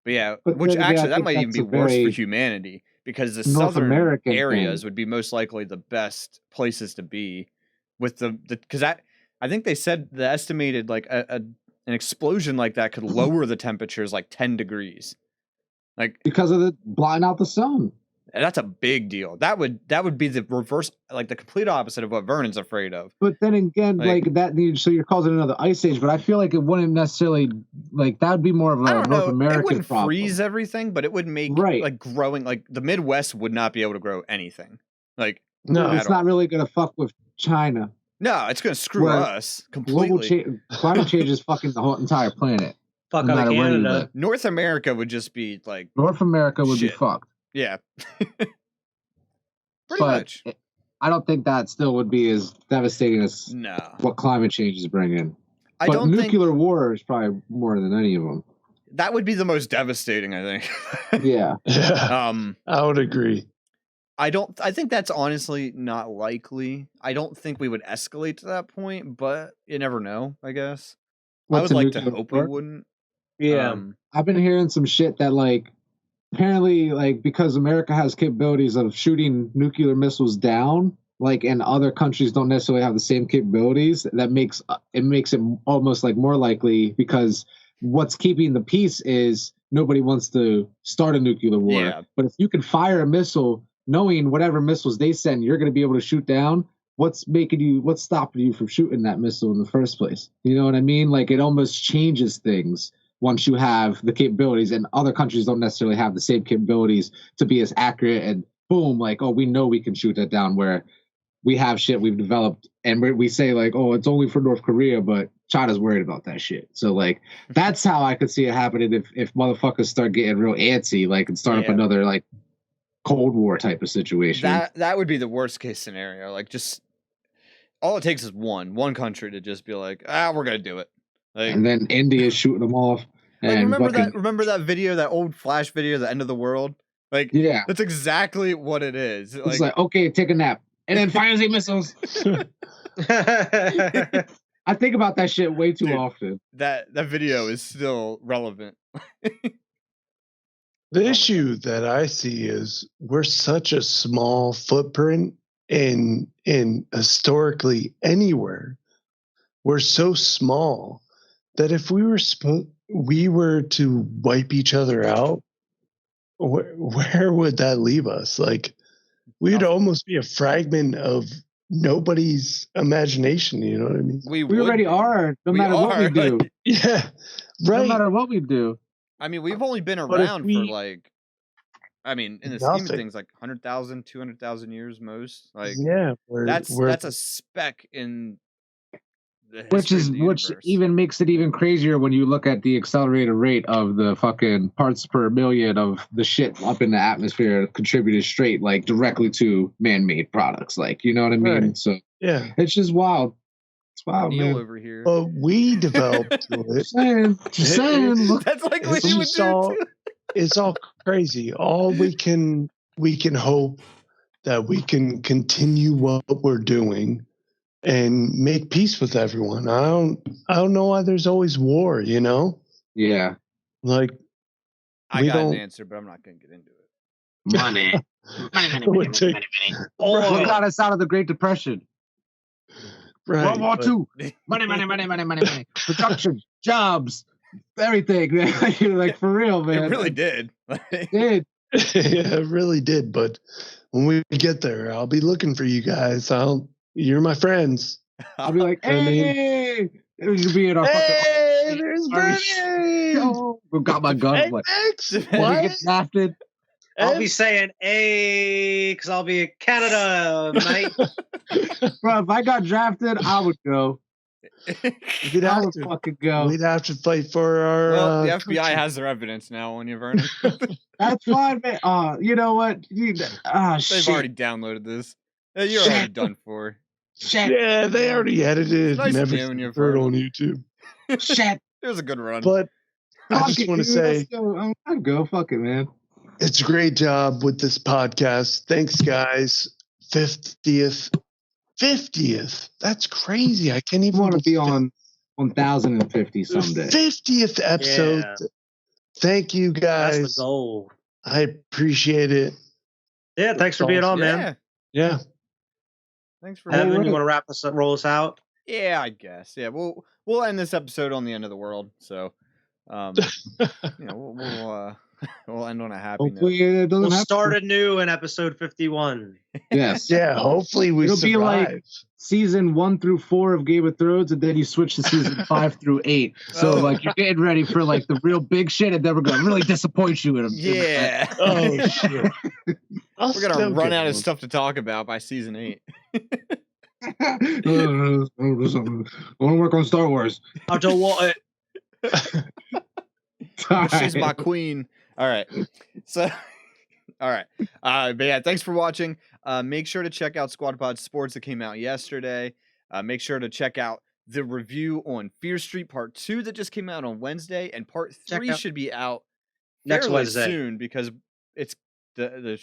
But yeah, But which then again, I actually that think might even that's be a worse for very humanity because the North southern American areas thing. would be most likely the best places to be with the because I think they said the estimated like an explosion like that could lower the temperatures like 10 degrees. Like because of the blotting out the sun. that's a big deal. That would be the reverse, like the complete opposite of what Vernon's afraid of. But then again, like that, so you're causing another ice age. But I feel like it wouldn't necessarily like that would be more of a North American it wouldn't problem. freeze everything, but it would make like growing, like the Midwest would not be able to grow anything. Like no, it's not really gonna fuck with China. No, it's gonna screw us completely. Climate change is fucking the whole entire planet. Fuck no out of Canada. North America would just be like North America would be fucked. Yeah. Pretty much. I don't think that still would be as devastating as what climate change is bringing. But nuclear war is probably more than any of them. That would be the most devastating, I think. Yeah. I would agree. I think that's honestly not likely. I don't think we would escalate to that point, but you never know, I guess. I would like to hope we wouldn't. Yeah. I've been hearing some shit that like apparently like because America has capabilities of shooting nuclear missiles down, like and other countries don't necessarily have the same capabilities, that makes it almost like more likely because what's keeping the peace is nobody wants to start a nuclear war. Yeah. But if you can fire a missile knowing whatever missiles they send, you're going to be able to shoot down. What's stopping you from shooting that missile in the first place? You know what I mean? Like it almost changes things once you have the capabilities, and other countries don't necessarily have the same capabilities to be as accurate and boom, like, oh, we know we can shoot that down, where we have shit we've developed and we say like, oh, it's only for North Korea, but China's worried about that shit. So like, that's how I could see it happening if motherfuckers start getting real antsy, like, and start up another like Cold War type of situation. That would be the worst case scenario. Like just all it takes is one country to just be like, we're gonna do it. Like, and then India's shooting them off. Like, remember that video, that old Flash video, the end of the world? Like, yeah, that's exactly what it is. It's like, okay, take a nap, and then fires the missiles. I think about that shit way too often. That video is still relevant. The issue that I see is we're such a small footprint in historically anywhere. We're so small that if we were to wipe each other out, where would that leave us? Like, we'd almost be a fragment of nobody's imagination. You know what I mean? We already are. No matter what we do. Yeah, right. No matter what we do. I mean, we've only been around for like, I mean, in the scheme of things, like 100,000, 200,000 years most. Like, yeah, that's a speck in. Which even makes it even crazier when you look at the accelerated rate of the fucking parts per million of the shit up in the atmosphere contributed straight like directly to man-made products. Like, you know what I mean? Right. So yeah, it's just wild. It's wild, Neil man. Over here. But we developed it. Just saying. That's like what you would do. It's all crazy. All we can hope that we can continue what we're doing and make peace with everyone. I don't know why there's always war, you know? Yeah. Like, I got an answer, but I'm not going to get into it. Money. money. What got us out of the Great Depression? Right. World War II. Money. Production, jobs, everything. Like, for real, man. It really did. It did. Yeah, it really did. But when we get there, I'll be looking for you guys. You're my friends. I'll be like, hey, you'll be in our fucking. There's Bernie. Oh, got my gun. Hey, what? What? Get drafted. I'll be saying, hey, because I'll be in Canada, mate. Bro, if I got drafted, I would go. We'd I have would to fucking go. We'd have to fight for our. Well, the FBI has their evidence now on you, Vernon. That's fine, man. You know what? They've already downloaded this. You're already done for. Shit. Yeah, they already edited nice and everything you, for it on YouTube. Shit. It was a good run. But I just want to say, I'd go. Fuck it, man. It's a great job with this podcast. Thanks, guys. 50th. That's crazy. I can't even want to be on 1,050 someday. 50th episode. Yeah. Thank you, guys. That's the goal. I appreciate it. Yeah, thanks for being on, man. Yeah. Thanks for Evan, you want to wrap us up, roll us out? Yeah, I guess. Yeah, we'll end this episode on the end of the world. So, we'll We'll end on a happy note. Hopefully it doesn't We'll have start anew in episode 51. Yes. Yeah, hopefully we It'll survive. be like season 1 through 4 of Game of Thrones, and then you switch to season 5 through 8. So like you're getting ready for like the real big shit, and then we're gonna really disappoint you in them. Yeah. Oh shit! We're gonna run out of stuff to talk about by season 8. I want to work on Star Wars. I don't want it. She's my queen. All right. So, all right. But yeah, thanks for watching. Make sure to check out Squad Pod Sports that came out yesterday. Make sure to check out the review on Fear Street Part 2 that just came out on Wednesday, and Part 3 should be out next fairly Wednesday soon because it's the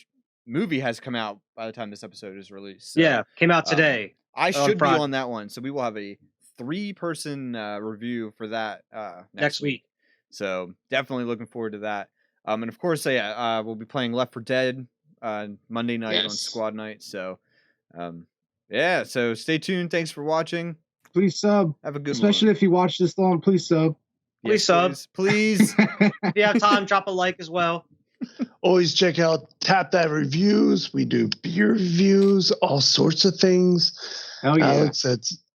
movie has come out by the time this episode is released. So, yeah, came out today. I should be Friday. on that one, so we will have a 3-person review for that next week. So definitely looking forward to that. And of course, we'll be playing Left 4 Dead Monday night on Squad Night. So so stay tuned. Thanks for watching. Please sub. Have a good Especially one. if you watch this long, please sub. Please sub. Please. If you have time, drop a like as well. Always check out Tap That Reviews. We do beer reviews, all sorts of things. Hell yeah. Alex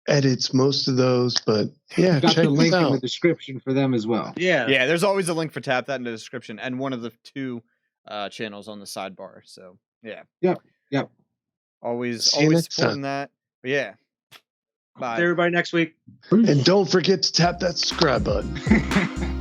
edits most of those, but yeah, Got check the link us in out. the description for them as well. Yeah. Yeah, there's always a link for Tap That in the description and one of the 2 channels on the sidebar. So yeah. Yep. Always See you next supporting time. that. But yeah. Bye. See everybody next week. And don't forget to tap that subscribe button.